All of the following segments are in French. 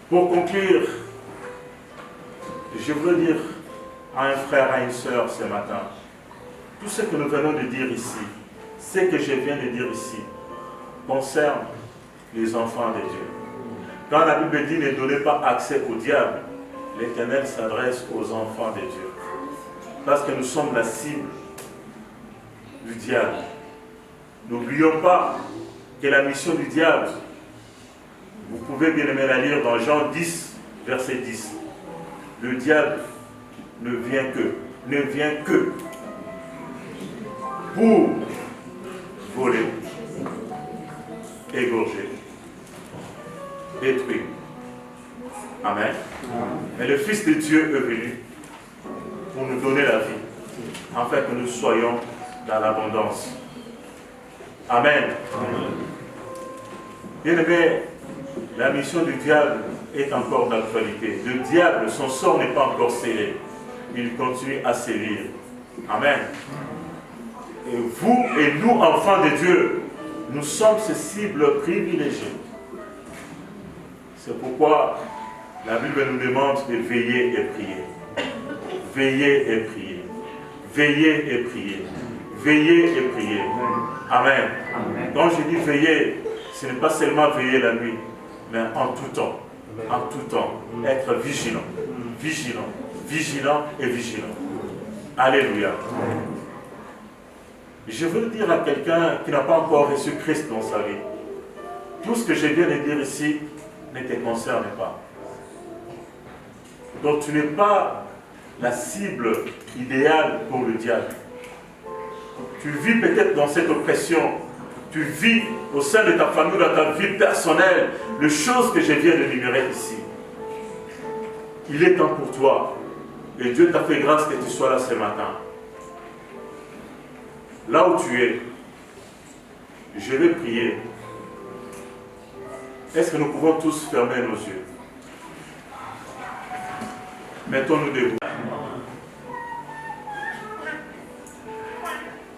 Pour conclure, je veux dire à un frère, à une sœur ce matin, tout ce que nous venons de dire ici, ce que je viens de dire ici, concerne les enfants de Dieu. Quand la Bible dit ne donnez pas accès au diable, l'Éternel s'adresse aux enfants de Dieu. Parce que nous sommes la cible du diable. N'oublions pas que la mission du diable, vous pouvez bien aimer la lire dans Jean 10, verset 10. Le diable ne vient que pour voler, égorger, détruire. Amen. Mais le Fils de Dieu est venu pour nous donner la vie, afin que nous soyons dans l'abondance. Amen. Bien aimé, la mission du diable est encore d'actualité. Le diable, son sort n'est pas encore scellé. Il continue à sévir. Amen. Et vous et nous, enfants de Dieu, nous sommes ces cibles privilégiées. C'est pourquoi la Bible nous demande de veiller et prier. Veiller et prier. Veiller et prier. Veiller et prier. Amen. Quand je dis veiller, ce n'est pas seulement veiller la nuit, mais en tout temps. En tout temps. Être vigilant. Vigilant. Vigilant et vigilant. Alléluia. Je veux dire à quelqu'un qui n'a pas encore reçu Christ dans sa vie, tout ce que je viens de dire ici ne te concerne pas. Donc tu n'es pas la cible idéale pour le diable. Tu vis peut-être dans cette oppression. Tu vis au sein de ta famille, dans ta vie personnelle, les choses que je viens de énumérer ici. Il est temps pour toi. Et Dieu t'a fait grâce que tu sois là ce matin. Là où tu es, je vais prier. Est-ce que nous pouvons tous fermer nos yeux? Mettons-nous debout.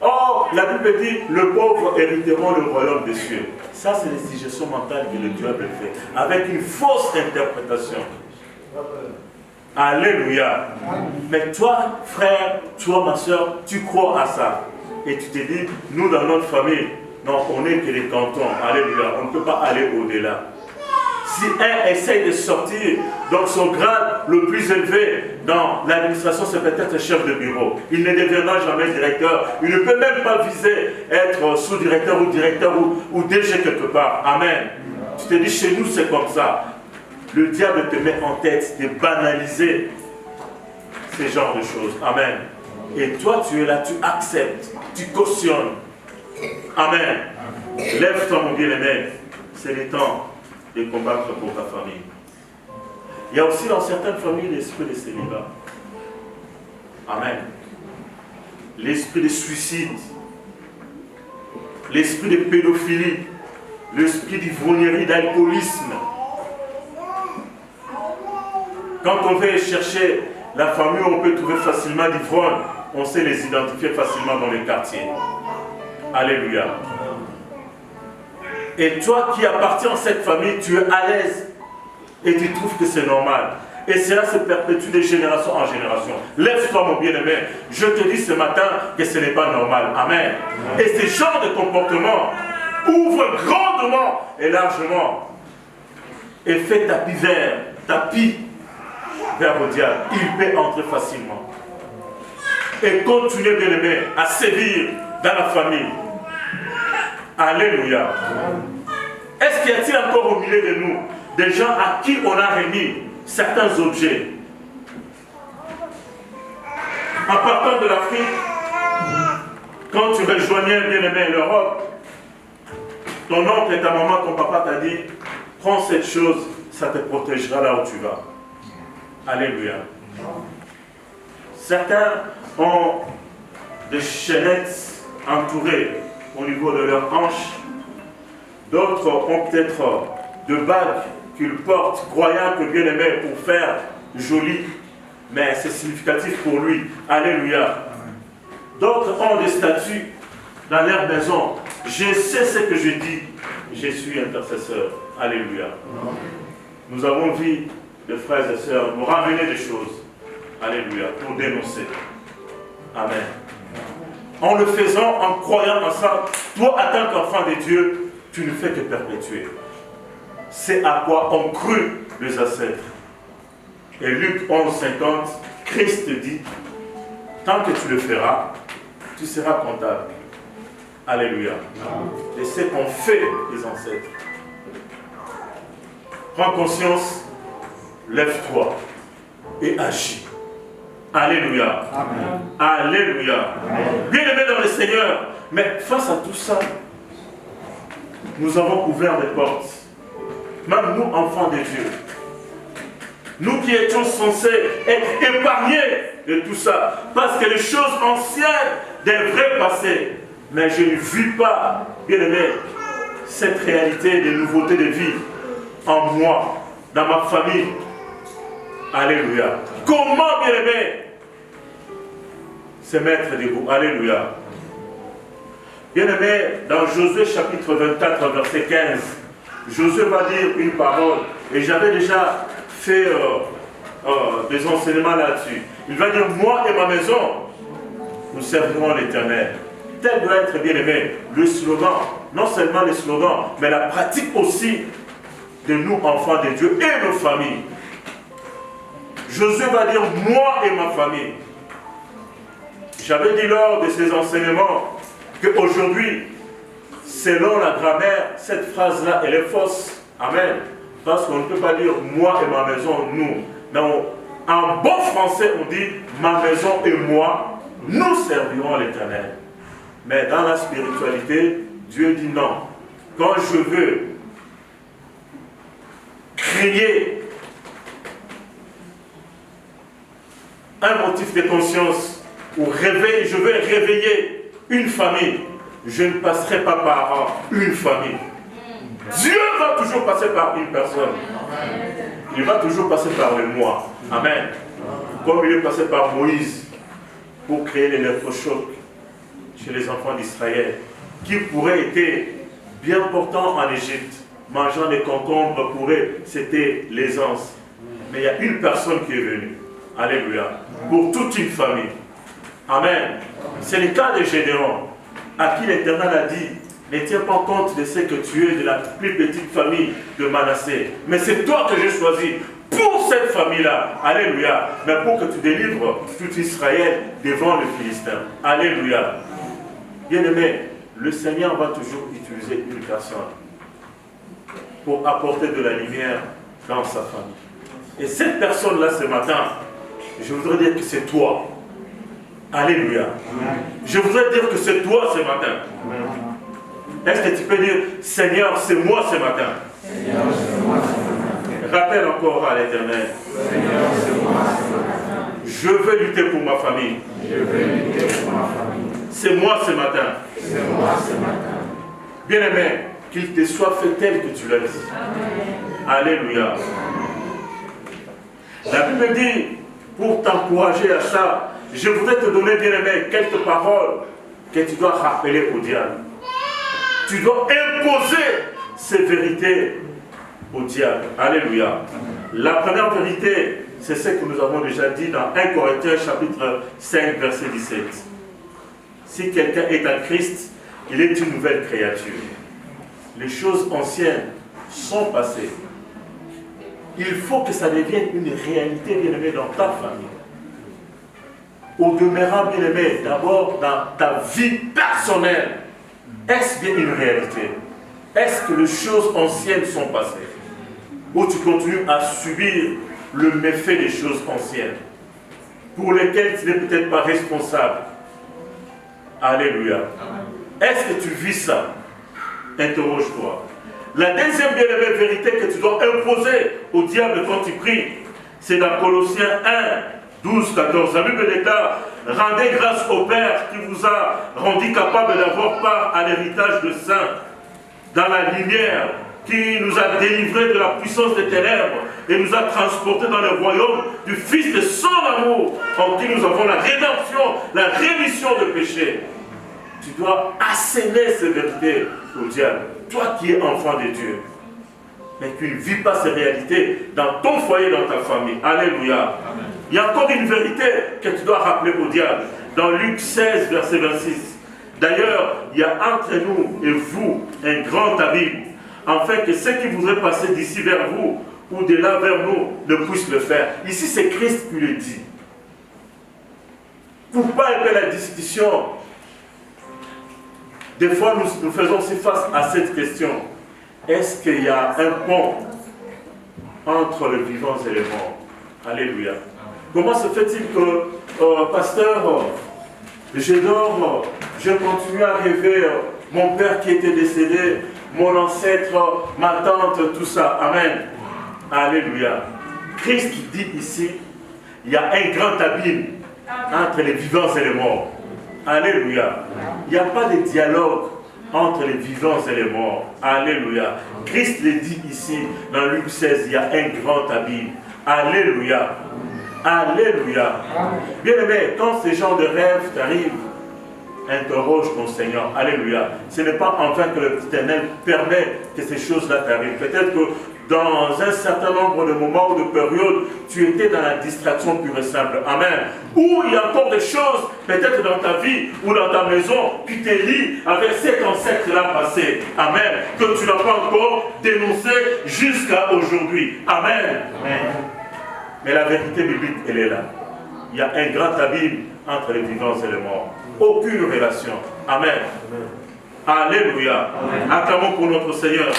Or, la Bible dit, le pauvre hériteront le royaume des cieux. Ça, c'est les suggestions mentales que le diable fait, avec une fausse interprétation. Alléluia. Mais toi, frère, toi, ma soeur, tu crois à ça. Et tu te dis, nous, dans notre famille, non, on n'est que des cantons. Alléluia. On ne peut pas aller au-delà. Si un essaye de sortir dans son grade le plus élevé dans l'administration, c'est peut-être chef de bureau. Il ne deviendra jamais directeur. Il ne peut même pas viser être sous-directeur ou directeur ou DG quelque part. Amen. Tu te dis, chez nous, c'est comme ça. Le diable te met en tête de banaliser ces genres de choses. Amen. Et toi, tu es là, tu acceptes, tu cautionnes. Amen. Lève-toi, mon bien-aimé. C'est le temps de combattre pour ta famille. Il y a aussi dans certaines familles l'esprit de célibat. Amen. L'esprit de suicide, l'esprit de pédophilie, l'esprit d'ivrognerie, d'alcoolisme. Quand on veut chercher la famille où on peut trouver facilement d'ivrognes, on sait les identifier facilement dans les quartiers. Alléluia. Et toi qui appartiens à cette famille, tu es à l'aise et tu trouves que c'est normal. Et cela se perpétue de génération en génération. Lève-toi, mon bien-aimé. Je te dis ce matin que ce n'est pas normal. Amen. Et ce genre de comportement ouvre grandement et largement et fait tapis vers le diable. Il peut entrer facilement. Et continuer, bien-aimé, à sévir dans la famille. Alléluia. Est-ce qu'il y a-t-il encore au milieu de nous des gens à qui on a remis certains objets? En partant de l'Afrique, quand tu rejoignais, bien-aimé, l'Europe, ton oncle et ta maman, ton papa t'a dit, prends cette chose, ça te protégera là où tu vas. Alléluia. Certains ont des chaînettes entourées au niveau de leurs hanches. D'autres ont peut-être de bagues qu'ils portent, croyant que bien aimé pour faire joli, mais c'est significatif pour lui. Alléluia. D'autres ont des statues dans leur maison. Je sais ce que je dis. je suis intercesseur. Alléluia. Nous avons vu, les frères et sœurs, nous ramener des choses. Alléluia. Pour dénoncer. Amen. En le faisant, en croyant en ça, toi, en tant qu'enfant de Dieu, tu ne fais que perpétuer. C'est à quoi ont cru les ancêtres. Et Luc 11,50, Christ dit, tant que tu le feras, tu seras comptable. Alléluia. Et c'est qu'ont fait les ancêtres. Prends conscience, lève-toi et agis. Alléluia. Amen. Alléluia. Bien-aimés dans le Seigneur, mais face à tout ça, nous avons ouvert des portes. Même nous, enfants de Dieu. Nous qui étions censés être épargnés de tout ça. Parce que les choses anciennes devraient passer. Mais je ne vis pas, bien-aimé, cette réalité de nouveauté de vie en moi, dans ma famille. Alléluia. Comment, bien-aimé, se mettre debout? Alléluia. Bien-aimé, dans Josué chapitre 24, verset 15, Josué va dire une parole, et j'avais déjà fait des enseignements là-dessus. Il va dire, moi et ma maison, nous servirons l'Éternel. Tel doit être, bien-aimé, le slogan, non seulement le slogan, mais la pratique aussi de nous, enfants de Dieu, et nos familles. Josué va dire, moi et ma famille. J'avais dit lors de ces enseignements qu'aujourd'hui, selon la grammaire, cette phrase-là, elle est fausse. Amen. Parce qu'on ne peut pas dire moi et ma maison, nous. Mais en bon français, on dit ma maison et moi, nous servirons l'Éternel. Mais dans la spiritualité, Dieu dit non. Quand je veux créer un motif de conscience ou réveiller, je veux réveiller une famille, je ne passerai pas par une famille. Dieu va toujours passer par une personne. Il va toujours passer par le moi. Amen. Comme il est passé par Moïse pour créer l'électrochoc chez les enfants d'Israël, qui pourrait être bien portant en Égypte, mangeant des concombres pour eux, c'était l'aisance. Mais il y a une personne qui est venue. Alléluia. Pour toute une famille. Amen. C'est le cas de Gédéon, à qui l'Éternel a dit, ne tiens pas compte de ce que tu es de la plus petite famille de Manassé. Mais c'est toi que j'ai choisi pour cette famille-là. Alléluia. Mais pour que tu délivres tout Israël devant le Philistin. Alléluia. Bien-aimé, le Seigneur va toujours utiliser une personne pour apporter de la lumière dans sa famille. Et cette personne-là, ce matin, je voudrais dire que c'est toi. Alléluia. Je voudrais dire que c'est toi ce matin. Est-ce que tu peux dire, Seigneur, c'est moi ce matin? Seigneur, c'est moi ce matin. Rappelle encore à l'Éternel. Seigneur, c'est moi ce matin. Je veux lutter pour ma famille. Je veux lutter pour ma famille. C'est moi ce matin. C'est moi ce matin. Bien-aimé, qu'il te soit fait tel que tu l'as dit. Amen. Alléluia. La Bible dit, pour t'encourager à ça, je voudrais te donner, bien-aimé, quelques paroles que tu dois rappeler au diable. Tu dois imposer ces vérités au diable. Alléluia. La première vérité, c'est ce que nous avons déjà dit dans 1 Corinthiens chapitre 5, verset 17. Si quelqu'un est en Christ, il est une nouvelle créature. Les choses anciennes sont passées. Il faut que ça devienne une réalité, bien-aimée, dans ta famille. Au demeurant, bien-aimé, d'abord dans ta vie personnelle. Est-ce bien une réalité? Est-ce que les choses anciennes sont passées? Ou tu continues à subir le méfait des choses anciennes pour lesquelles tu n'es peut-être pas responsable? Alléluia. Est-ce que tu vis ça? Interroge-toi. La deuxième bien-aimée vérité que tu dois imposer au diable quand tu pries, c'est dans Colossiens 1, 12, 14. La Bible déclare, rendez grâce au Père qui vous a rendu capable d'avoir part à l'héritage de saints, dans la lumière, qui nous a délivrés de la puissance des ténèbres et nous a transportés dans le royaume du Fils de son amour, en qui nous avons la rédemption, la rémission de péché. tu dois asséner ces vérités au diable. Toi qui es enfant de Dieu, mais qui ne vis pas ces réalités dans ton foyer, dans ta famille. Alléluia. Amen. Il y a encore une vérité que tu dois rappeler au diable. Dans Luc 16, verset 26. D'ailleurs, il y a entre nous et vous un grand abîme, afin que ceux qui voudraient passer d'ici vers vous ou de là vers nous ne puissent le faire. Ici, c'est Christ qui le dit. Pour pas un peu la discussion, des fois nous faisons aussi face à cette question. Est-ce qu'il y a un pont entre les vivants et les morts? Alléluia. Comment se fait-il que, pasteur, je dors, je continue à rêver, mon père qui était décédé, mon ancêtre, ma tante, tout ça. Amen. Alléluia. Christ dit ici, il y a un grand abîme entre les vivants et les morts. Alléluia. Il n'y a pas de dialogue entre les vivants et les morts. Alléluia. Christ le dit ici, dans Luc 16, il y a un grand abîme. Alléluia. Alléluia. Bien aimé, quand ce genre de rêve t'arrive, interroge ton Seigneur. Alléluia. Ce n'est pas en vain que l'Éternel permet que ces choses-là t'arrivent. Peut-être que dans un certain nombre de moments ou de périodes, tu étais dans la distraction pure et simple. Amen. Ou il y a encore des choses, peut-être dans ta vie ou dans ta maison, qui te lient avec cet ancêtre-là passé. Amen. Que tu n'as pas encore dénoncé jusqu'à aujourd'hui. Amen. Amen. Mais la vérité biblique, elle est là. Il y a un grand abîme entre les vivants et les morts. Aucune relation. Amen. Amen. Alléluia. Acclamons pour notre Seigneur.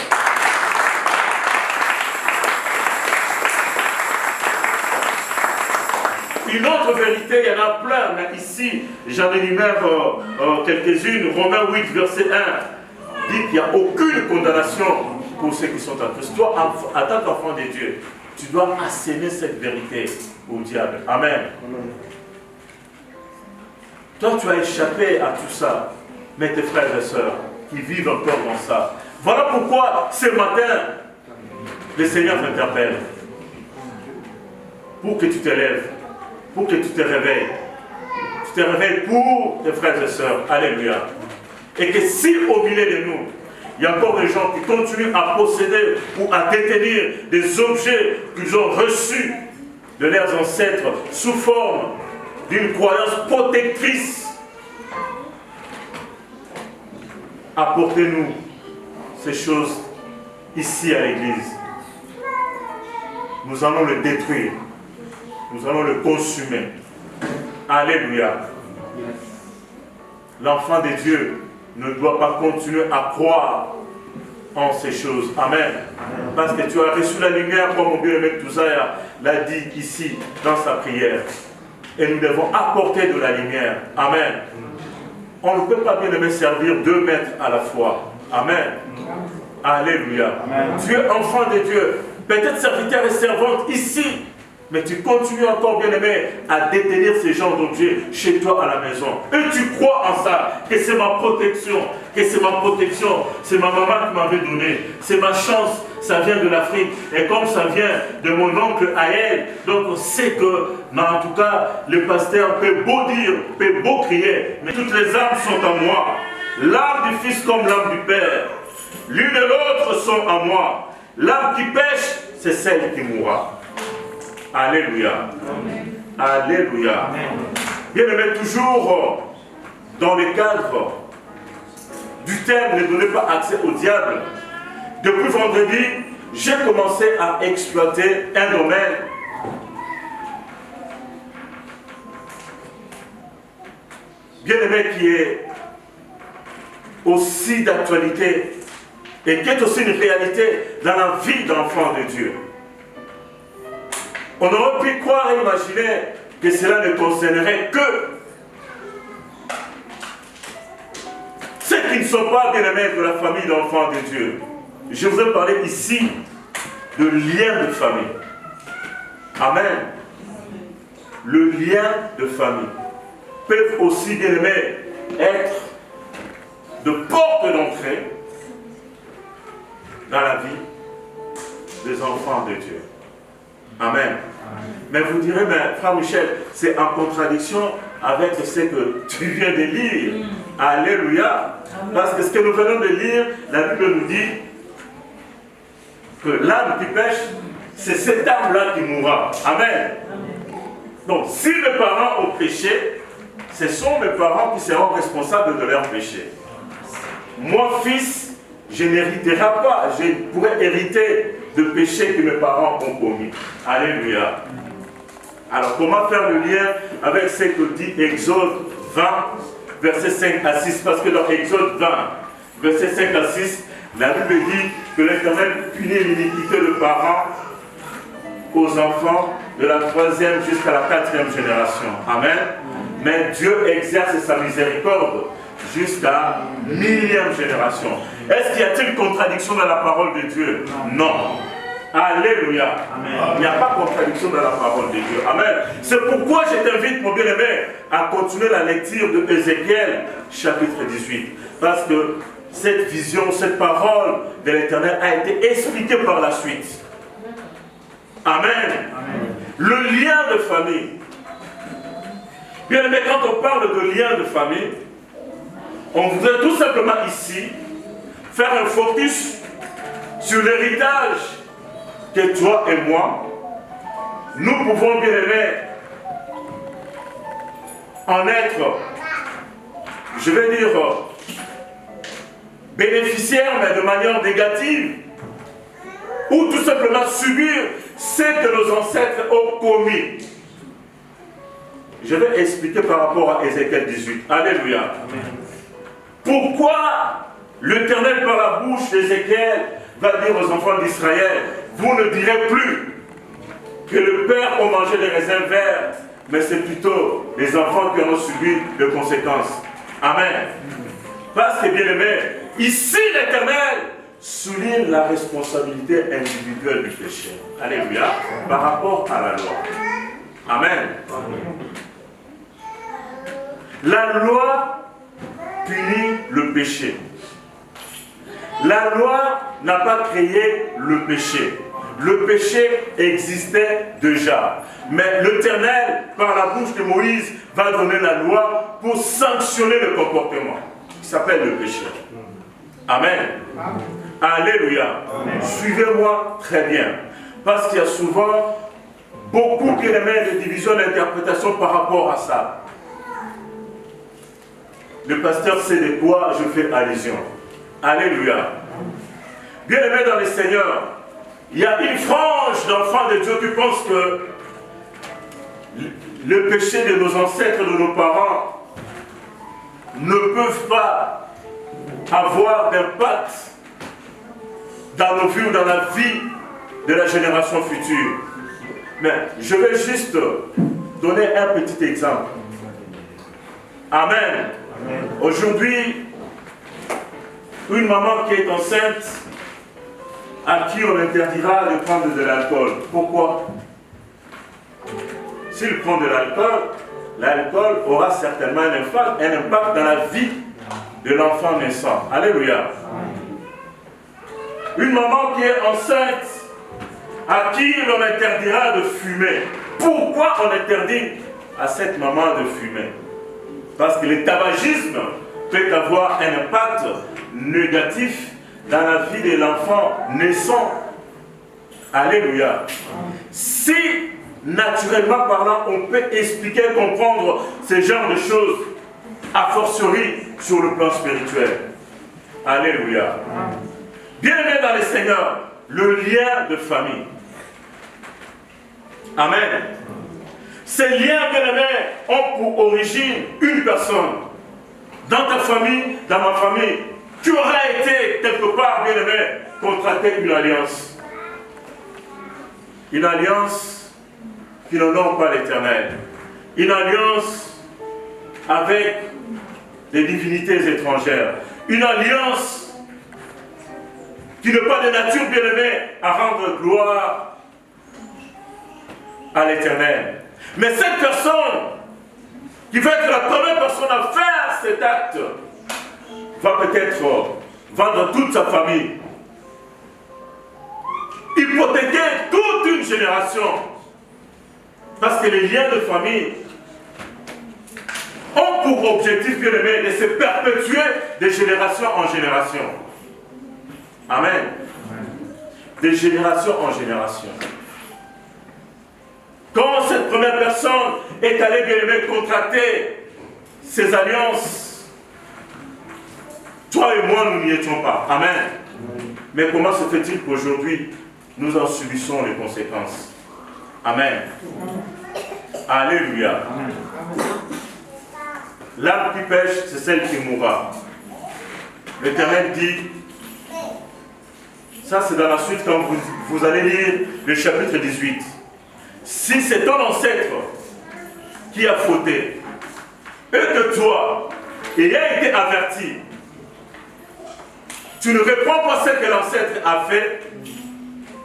Une autre vérité, il y en a plein, mais ici, j'en énumère quelques-unes. Romains 8, verset 1, dit qu'il n'y a aucune condamnation pour ceux qui sont en Christ. Toi, en tant qu'enfant de Dieu, tu dois asséner cette vérité au diable. Amen. Toi, tu as échappé à tout ça, mais tes frères et sœurs qui vivent encore dans ça. Voilà pourquoi ce matin, le Seigneur t'interpelle. Pour que tu te lèves, pour que tu te réveilles. Tu te réveilles pour tes frères et sœurs. Alléluia. Et que si au milieu de nous, il y a encore des gens qui continuent à posséder ou à détenir des objets qu'ils ont reçus de leurs ancêtres sous forme d'une croyance protectrice, apportez-nous ces choses ici à l'église. Nous allons le détruire. Nous allons le consumer. Alléluia. L'enfant de Dieu ne doit pas continuer à croire en ces choses. Amen. Parce que tu as reçu la lumière, comme mon bien-aimé Touzaïa l'a dit ici dans sa prière. Et nous devons apporter de la lumière. Amen. On ne peut pas bien aimer servir 2 maîtres à la fois. Amen. Alléluia. Amen. Tu es enfant de Dieu. Peut-être serviteur et servante ici. Mais tu continues encore, bien-aimé, à détenir ces genres d'objets chez toi à la maison. Et tu crois en ça, que c'est ma protection, c'est ma maman qui m'avait donné, c'est ma chance, ça vient de l'Afrique. Et comme ça vient de mon oncle Aël, donc on sait que, mais en tout cas, le pasteur peut beau dire, peut beau crier, mais toutes les âmes sont à moi. L'âme du Fils comme l'âme du Père. L'une et l'autre sont à moi. L'âme qui pêche, c'est celle qui mourra. Alléluia. Amen. Alléluia. Bien aimé, toujours dans le cadre du thème ne donnez pas accès au diable. Depuis vendredi, j'ai commencé à exploiter un domaine bien aimé qui est aussi d'actualité et qui est aussi une réalité dans la vie d'enfant de Dieu. On aurait pu croire et imaginer que cela ne concernerait que ceux qui ne sont pas bien-aimés de la famille d'enfants de Dieu. Je vous ai parlé ici de lien de famille. Amen. Le lien de famille peut aussi, bien-aimés, être de porte d'entrée dans la vie des enfants de Dieu. Amen. Mais vous direz, mais frère Michel, c'est en contradiction avec ce que tu viens de lire. Alléluia. Parce que ce que nous venons de lire, la Bible nous dit que l'âme qui pêche, c'est cette âme-là qui mourra. Amen. Donc, si mes parents ont péché, ce sont mes parents qui seront responsables de leur péché. Moi, fils, je n'hériterai pas, je pourrais hériter de péchés que mes parents ont commis. Alléluia. Alors, comment faire le lien avec ce que dit Exode 20, versets 5 à 6? Parce que dans Exode 20, versets 5 à 6, la Bible dit que l'Éternel punit l'iniquité de parents aux enfants de la 3e jusqu'à la 4e génération. Amen. Mais Dieu exerce sa miséricorde jusqu'à 1000e génération. Est-ce qu'il y a une contradiction dans la parole de Dieu? Non. Alléluia. Amen. Il n'y a pas de contradiction dans la parole de Dieu. Amen. C'est pourquoi je t'invite, mon bien-aimé, à continuer la lecture de Ézéchiel, chapitre 18. Parce que cette vision, cette parole de l'Éternel a été expliquée par la suite. Amen. Amen. Le lien de famille. Bien-aimé, quand on parle de lien de famille, on voudrait tout simplement ici faire un focus sur l'héritage que toi et moi, nous pouvons, bien-aimés, en être, je vais dire, bénéficiaires, mais de manière négative, ou tout simplement subir ce que nos ancêtres ont commis. Je vais expliquer par rapport à Ézéchiel 18. Alléluia. Amen. Pourquoi l'Éternel, par la bouche d'Ézéchiel, va dire aux enfants d'Israël, vous ne direz plus que le Père a mangé les raisins verts, mais c'est plutôt les enfants qui en ont subi les conséquences. Amen. Parce que, bien aimé, ici l'Éternel souligne la responsabilité individuelle du péché. Alléluia. Par rapport à la loi. Amen. La loi punit le péché. La loi n'a pas créé le péché. Le péché existait déjà. Mais l'Éternel, par la bouche de Moïse, va donner la loi pour sanctionner le comportement qui s'appelle le péché. Amen. Amen. Alléluia. Amen. Suivez-moi très bien. Parce qu'il y a souvent beaucoup de divisions d'interprétation par rapport à ça. Le pasteur sait de quoi je fais allusion. Alléluia. Bien-aimés dans le Seigneur, il y a une frange d'enfants de Dieu qui pensent que le péché de nos ancêtres, de nos parents, ne peuvent pas avoir d'impact dans nos vies ou dans la vie de la génération future. Mais je vais juste donner un petit exemple. Amen. Aujourd'hui, une maman qui est enceinte, à qui on interdira de prendre de l'alcool. Pourquoi? S'il prend de l'alcool, l'alcool aura certainement un impact dans la vie de l'enfant naissant. Alléluia. Une maman qui est enceinte, à qui l'on interdira de fumer. Pourquoi on interdit à cette maman de fumer? Parce que le tabagisme peut avoir un impact négatif dans la vie de l'enfant naissant. Alléluia. Si, naturellement parlant, on peut expliquer, comprendre ce genre de choses, a fortiori sur le plan spirituel. Alléluia. Bien-aimés dans le Seigneur, le lien de famille. Amen. Ces liens, bien-aimés, ont pour origine une personne. Dans ta famille, dans ma famille, tu auras été quelque part, bien-aimé, contracté une alliance. Une alliance qui n'honore pas l'Éternel. Une alliance avec des divinités étrangères. Une alliance qui n'est pas de nature, bien-aimée, à rendre gloire à l'Éternel. Mais cette personne qui va être la première personne à faire cet acte va peut-être vendre toute sa famille, hypothéquer toute une génération. Parce que les liens de famille ont pour objectif, bien aimé, de se perpétuer de génération en génération. Amen. De génération en génération. Quand cette première personne est allée, bien aimé, contracter ses alliances, toi et moi, nous n'y étions pas. Amen. Mais comment se fait-il qu'aujourd'hui, nous en subissons les conséquences? Amen. Alléluia. L'âme qui pêche, c'est celle qui mourra. L'Éternel dit, ça c'est dans la suite quand vous allez lire le chapitre 18. Si c'est ton ancêtre qui a fauté, et que toi, ayant été averti, tu ne réponds pas ce que l'ancêtre a fait,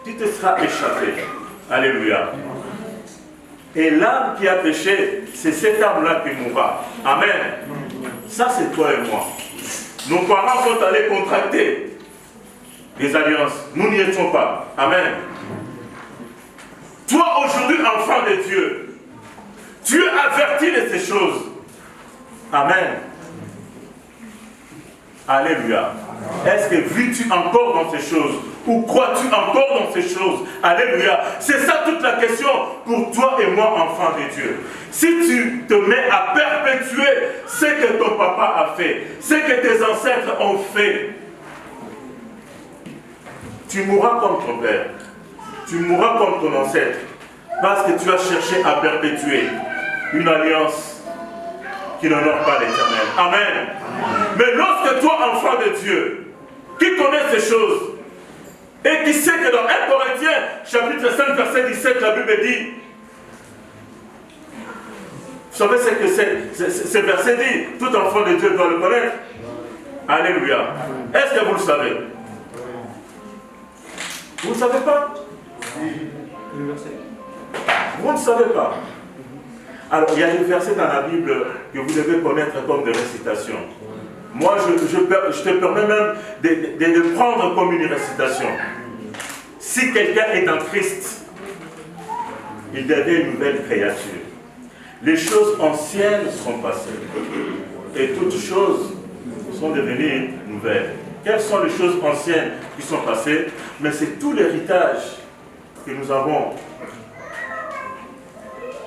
tu te seras échappé. Alléluia. Et l'âme qui a péché, c'est cette âme-là qui mourra. Amen. Ça, c'est toi et moi. Nos parents sont allés contracter des alliances. Nous n'y étions pas. Amen. Toi, aujourd'hui, enfant de Dieu, tu es averti de ces choses. Amen. Alléluia. Est-ce que vis-tu encore dans ces choses? Ou crois-tu encore dans ces choses? Alléluia. C'est ça toute la question pour toi et moi, enfants de Dieu. Si tu te mets à perpétuer ce que ton papa a fait, ce que tes ancêtres ont fait, tu mourras comme ton père. Tu mourras comme ton ancêtre. Parce que tu as cherché à perpétuer une alliance qui n'honore pas l'Éternel. Amen. Mais lorsque toi, enfant de Dieu, qui connais ces choses, et qui sait que dans 1 Corinthiens, chapitre 5, verset 17, la Bible dit, vous savez ce que ce verset dit, tout enfant de Dieu doit le connaître. Alléluia. Est-ce que vous le savez? Vous ne savez pas? Vous ne savez pas. Alors, il y a des versets dans la Bible que vous devez connaître comme des récitations. Moi, je te permets même de le prendre comme une récitation. Si quelqu'un est en Christ, il devient une nouvelle créature. Les choses anciennes sont passées. Et toutes choses sont devenues nouvelles. Quelles sont les choses anciennes qui sont passées? Mais c'est tout l'héritage que nous avons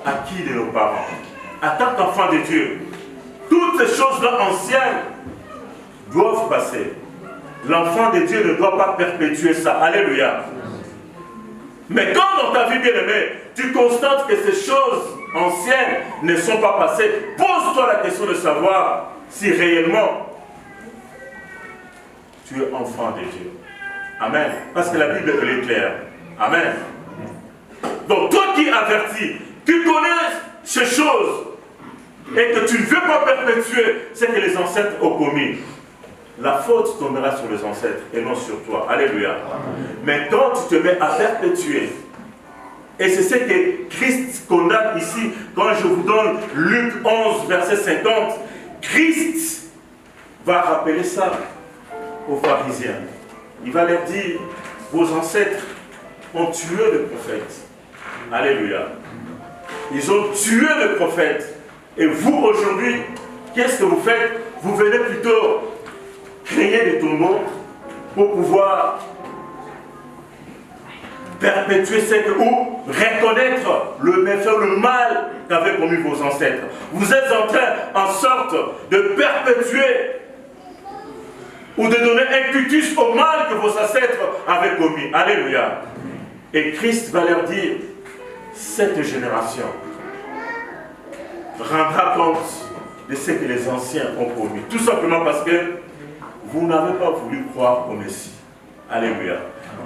acquis de nos parents. En tant qu'enfants de Dieu, toutes ces choses-là anciennes doivent passer. L'enfant de Dieu ne doit pas perpétuer ça. Alléluia. Mais quand dans ta vie bien-aimée, tu constates que ces choses anciennes ne sont pas passées, pose-toi la question de savoir si réellement tu es enfant de Dieu. Amen. Parce que la Bible, elle est claire. Amen. Donc toi qui es averti, tu connais ces choses et que tu ne veux pas perpétuer ce que les ancêtres ont commis, la faute tombera sur les ancêtres et non sur toi. Alléluia. Mais quand tu te mets à perpétuer, et c'est ce que Christ condamne ici, quand je vous donne Luc 11, verset 50, Christ va rappeler ça aux pharisiens. Il va leur dire, vos ancêtres ont tué le prophète. Alléluia. Ils ont tué le prophète. Et vous, aujourd'hui, qu'est-ce que vous faites? Vous venez plutôt créer des tombeaux pour pouvoir perpétuer ou reconnaître le méfait, le mal qu'avaient commis vos ancêtres. Vous êtes en train, en sorte, de perpétuer ou de donner un cutus au mal que vos ancêtres avaient commis. Alléluia. Et Christ va leur dire, cette génération rendra compte de ce que les anciens ont commis. Tout simplement parce que vous n'avez pas voulu croire au Messie. Alléluia.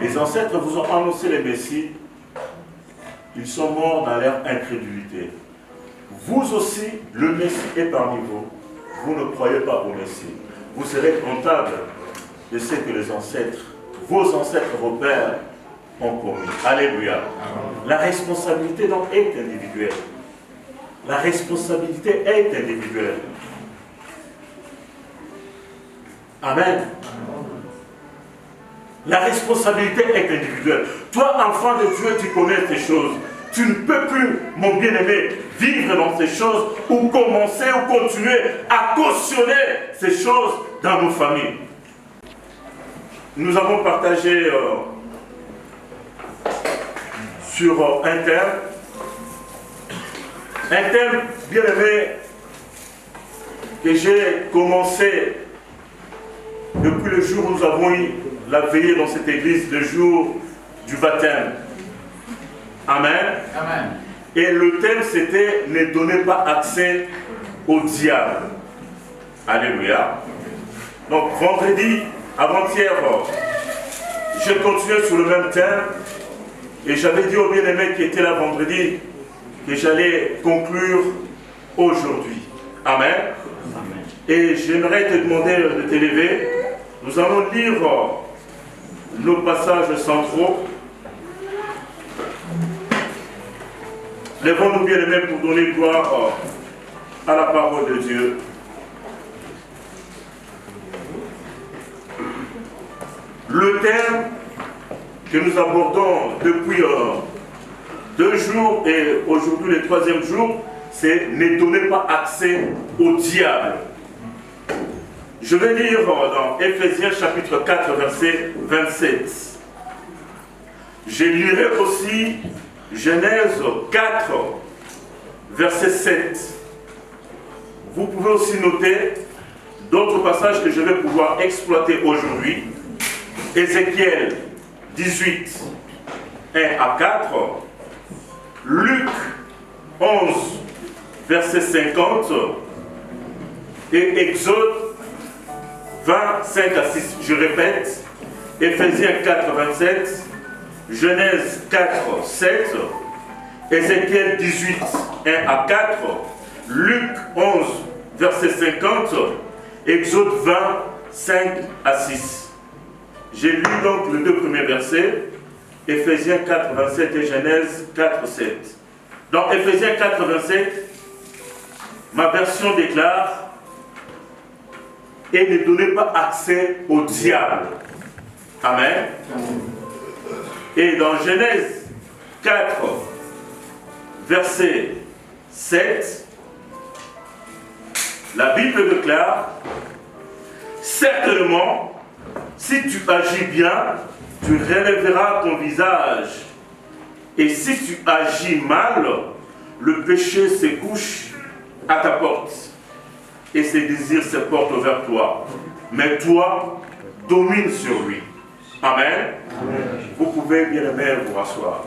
Les ancêtres vous ont annoncé le Messie. Ils sont morts dans leur incrédulité. Vous aussi, le Messie est parmi vous. Vous ne croyez pas au Messie. Vous serez comptable de ce que les ancêtres, vos ancêtres, vos pères, ont commis. Alléluia. La responsabilité donc est individuelle. La responsabilité est individuelle. Amen. La responsabilité est individuelle. Toi, enfant de Dieu, tu connais ces choses. tu ne peux plus, mon bien-aimé, vivre dans ces choses ou commencer ou continuer à cautionner ces choses dans nos familles. Nous avons partagé sur un thème bien aimé que j'ai commencé depuis le jour où nous avons eu la veillée dans cette église, le jour du baptême. Amen. Amen. Et le thème c'était « Ne donnez pas accès au diable ». Alléluia. Donc vendredi, avant-hier, j'ai continué sur le même thème et j'avais dit aux bien-aimés qui étaient là vendredi que j'allais conclure aujourd'hui. Amen. Amen. Et j'aimerais te demander de te lever. Nous allons lire nos passages centraux. Lèvons-nous bien-aimés pour donner gloire à la parole de Dieu. Le thème que nous abordons depuis 2 jours et aujourd'hui le 3e jour, c'est « Ne donnez pas accès au diable ». Je vais lire dans Éphésiens chapitre 4, verset 27. Je lirai aussi Genèse 4, verset 7. Vous pouvez aussi noter d'autres passages que je vais pouvoir exploiter aujourd'hui. Ézéchiel 18, 1 à 4. Luc 11, verset 50. Et Exode 20, 5 à 6. Je répète, Éphésiens 4, 27. Genèse 4, 7, Ézéchiel 18, 1 à 4, Luc 11, verset 50, Exode 20, 5 à 6. J'ai lu donc les 2 premiers versets, Éphésiens 4, 27 et Genèse 4, 7. Dans Éphésiens 4, 27, ma version déclare « Et ne donnez pas accès au diable ». Amen. Et dans Genèse 4, verset 7, la Bible déclare « Certainement, si tu agis bien, tu relèveras ton visage. Et si tu agis mal, le péché se couche à ta porte. Et ses désirs se portent vers toi. Mais toi, domine sur lui. » Amen. Amen. Vous pouvez bien aimer vous rasseoir.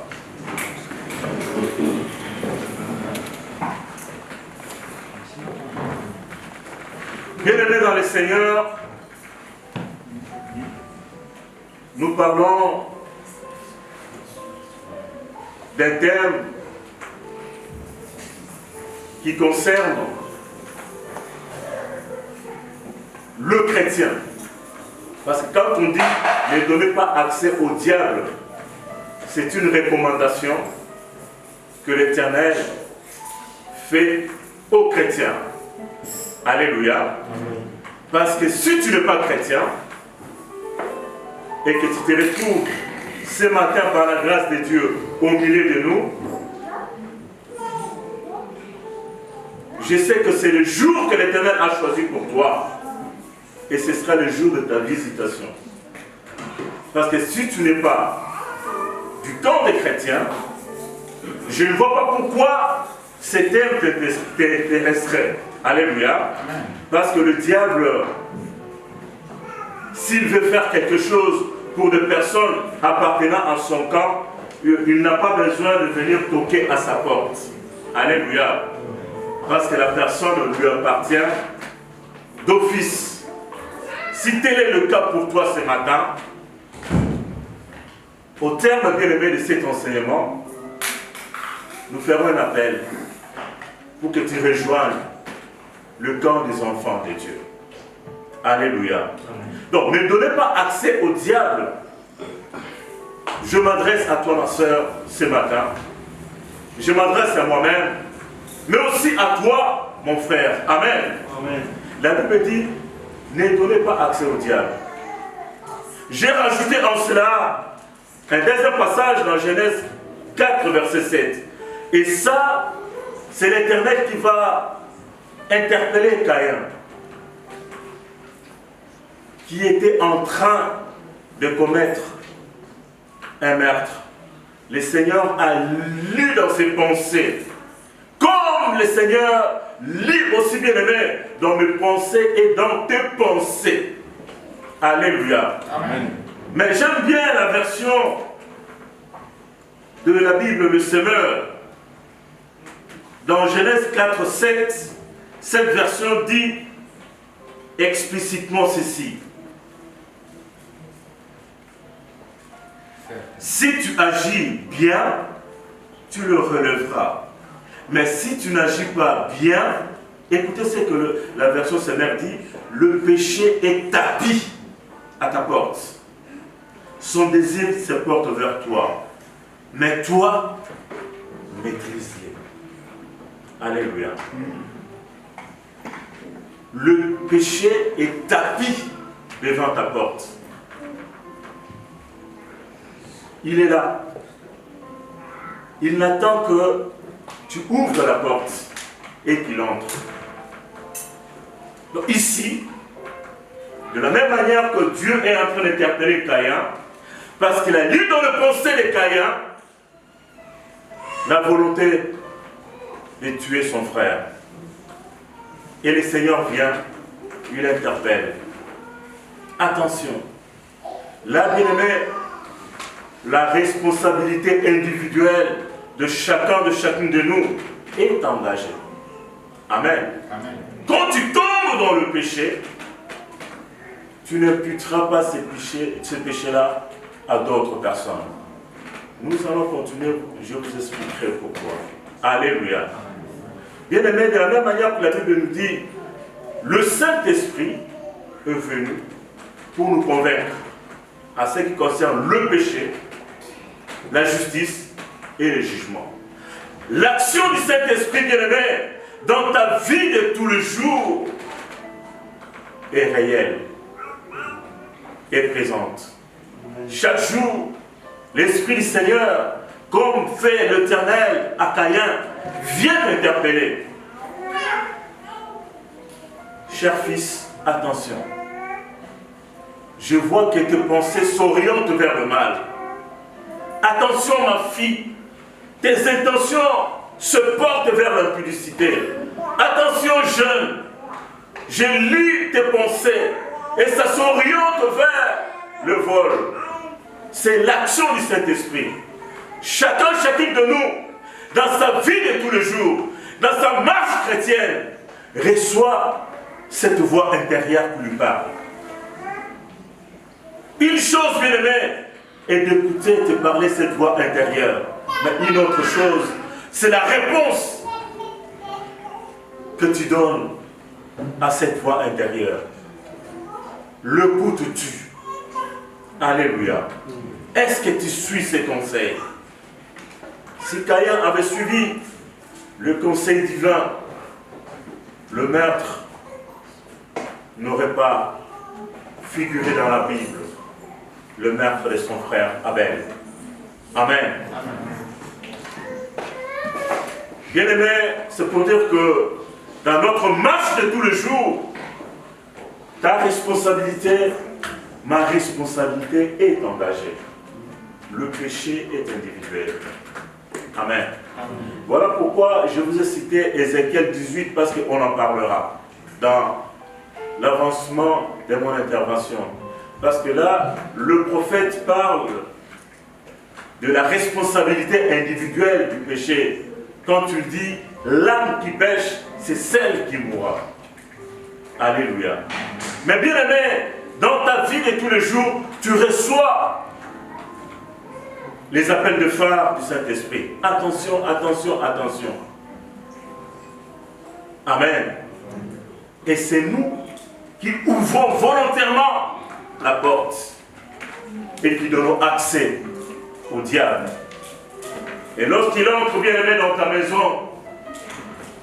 Bien aimés dans le Seigneur, nous parlons d'un thème qui concerne le chrétien. Parce que quand on dit ne donnez pas accès au diable, c'est une recommandation que l'Éternel fait aux chrétiens. Alléluia. Parce que si tu n'es pas chrétien et que tu te retrouves ce matin par la grâce de Dieu au milieu de nous, je sais que c'est le jour que l'Éternel a choisi pour toi. Et ce sera le jour de ta visitation. Parce que si tu n'es pas du camp des chrétiens, je ne vois pas pourquoi ce thème te resterait. Alléluia. Parce que le diable, s'il veut faire quelque chose pour des personnes appartenant à son camp, il n'a pas besoin de venir toquer à sa porte. Alléluia. Parce que la personne lui appartient d'office. Si tel est le cas pour toi ce matin, au terme bien aimé de cet enseignement, nous ferons un appel pour que tu rejoignes le camp des enfants de Dieu. Alléluia. Donc, ne donnez pas accès au diable. Je m'adresse à toi, ma soeur, ce matin. Je m'adresse à moi-même, mais aussi à toi, mon frère. Amen. Amen. La Bible dit, ne donnez pas accès au diable. J'ai rajouté en cela un deuxième passage dans Genèse 4, verset 7. Et ça, c'est l'Éternel qui va interpeller Caïn, qui était en train de commettre un meurtre. Le Seigneur a lu dans ses pensées, comme le Seigneur lit aussi bien aimé dans mes pensées et dans tes pensées. Alléluia. Amen. Mais j'aime bien la version de la Bible, le Semeur. Dans Genèse 4, 7, cette version dit explicitement ceci. Si tu agis bien, tu le relèveras. Mais si tu n'agis pas bien, écoutez ce que la version Semeur dit, le péché est tapis à ta porte. Son désir se porte vers toi. Mais toi, maîtrise-les. Alléluia. Le péché est tapis devant ta porte. Il est là. Il n'attend que tu ouvres la porte et qu'il entre. Donc ici, de la même manière que Dieu est en train d'interpeller Caïn, parce qu'il a lu dans le pensée de Caïn la volonté de tuer son frère. Et le Seigneur vient, il interpelle. Attention, là, bien aimé, la responsabilité individuelle de chacun, de chacune de nous est engagée. Amen. Amen. Quand tu tombes dans le péché, tu n'imputeras pas ce péché-là à d'autres personnes. Nous allons continuer, je vous expliquerai pourquoi. Alléluia. Bien aimé, de la même manière que la Bible nous dit, le Saint-Esprit est venu pour nous convaincre à ce qui concerne le péché, la justice et le jugement. L'action du Saint-Esprit, bien aimé, dans ta vie de tous les jours est réelle, est présente. Chaque jour, l'Esprit du Seigneur, comme fait l'Éternel à Caïn, vient t'interpeller. Cher fils, attention. Je vois que tes pensées s'orientent vers le mal. Attention, ma fille, tes intentions se portent vers l'impudicité. Attention, jeune, je lis tes pensées et ça s'oriente vers le vol. C'est l'action du Saint-Esprit. Chacune de nous, dans sa vie de tous les jours, dans sa marche chrétienne, reçoit cette voix intérieure qui lui parle. Une chose, bien aimée, est d'écouter te parler cette voix intérieure. Mais une autre chose, c'est la réponse que tu donnes à cette voix intérieure. L'écoutes-tu? Alléluia. Est-ce que tu suis ses conseils? Si Caïn avait suivi le conseil divin, le meurtre n'aurait pas figuré dans la Bible, le meurtre de son frère Abel. Amen. Bien aimé, c'est pour dire que dans notre marche de tous les jours, ta responsabilité, ma responsabilité est engagée. Le péché est individuel. Amen. Amen. Voilà pourquoi je vous ai cité Ézéchiel 18 parce qu'on en parlera dans l'avancement de mon intervention. Parce que là, le prophète parle de la responsabilité individuelle du péché. Quand tu dis l'âme qui pêche, c'est celle qui mourra. Alléluia. Mais bien aimé, dans ta vie de tous les jours, tu reçois les appels de phare du Saint-Esprit. Attention, attention, attention. Amen. Et c'est nous qui ouvrons volontairement la porte et qui donnons accès au diable. Et lorsqu'il entre, bien aimé, dans ta maison,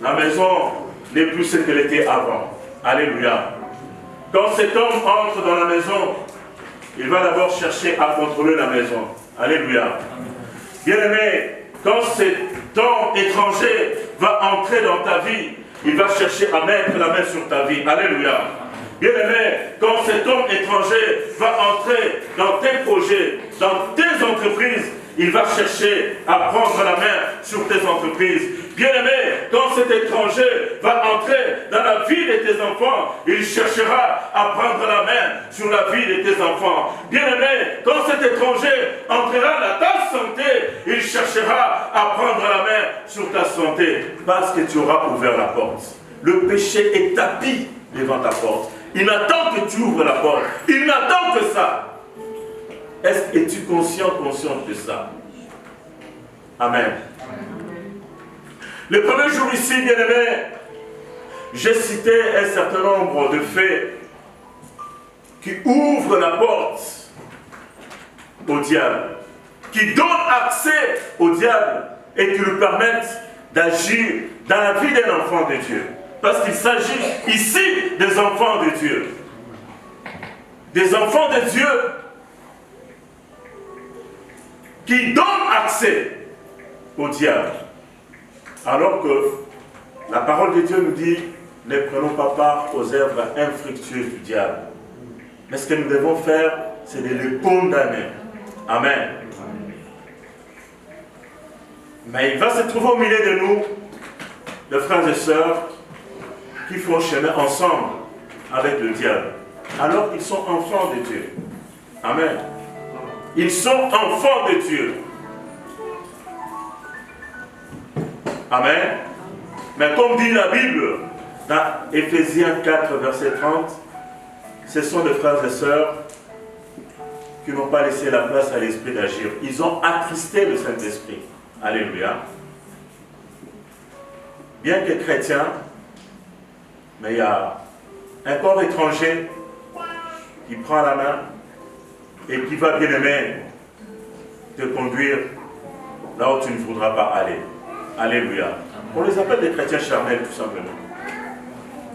la maison n'est plus ce qu'elle était avant. Alléluia. Quand cet homme entre dans la maison, il va d'abord chercher à contrôler la maison. Alléluia. Bien aimé, quand cet homme étranger va entrer dans ta vie, il va chercher à mettre la main sur ta vie. Alléluia. Bien-aimé, quand cet homme étranger va entrer dans tes projets, dans tes entreprises, il va chercher à prendre la main sur tes entreprises. Bien-aimé, quand cet étranger va entrer dans la vie de tes enfants, il cherchera à prendre la main sur la vie de tes enfants. Bien-aimé, quand cet étranger entrera dans ta santé, il cherchera à prendre la main sur ta santé, parce que tu auras ouvert la porte. Le péché est tapis devant ta porte. Il n'attend que tu ouvres la porte. Il n'attend que ça. Es-tu consciente de ça? Amen. Le premier jour ici, bien-aimé, j'ai cité un certain nombre de faits qui ouvrent la porte au diable, qui donnent accès au diable et qui lui permettent d'agir dans la vie d'un enfant de Dieu. Parce qu'il s'agit ici des enfants de Dieu. Des enfants de Dieu qui donnent accès au diable. Alors que la parole de Dieu nous dit, ne prenons pas part aux œuvres infructueuses du diable. Mais ce que nous devons faire, c'est de les condamner. Amen. Mais il va se trouver au milieu de nous, de frères et sœurs, qui font chemin ensemble avec le diable, alors qu'ils sont enfants de Dieu. Amen. Ils sont enfants de Dieu. Amen. Mais comme dit la Bible, dans Éphésiens 4, verset 30, ce sont des frères et sœurs qui n'ont pas laissé la place à l'esprit d'agir. Ils ont attristé le Saint-Esprit. Alléluia. Bien que chrétiens, mais il y a un corps étranger qui prend la main et qui va, bien aimé, te conduire là où tu ne voudras pas aller. Alléluia. On les appelle des chrétiens charnels, tout simplement.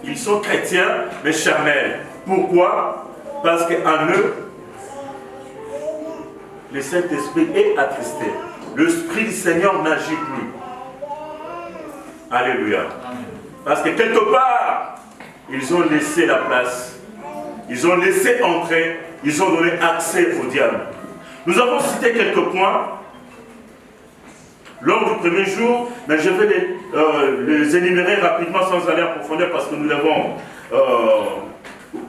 Ils sont chrétiens, mais charnels. Pourquoi? Parce qu'en eux, le Saint-Esprit est attristé. L'Esprit du Seigneur n'agit plus. Alléluia. Parce que quelque part, ils ont laissé la place. Ils ont laissé entrer. Ils ont donné accès au diable. Nous avons cité quelques points lors du premier jour, mais je vais les énumérer rapidement sans aller en profondeur parce que nous avons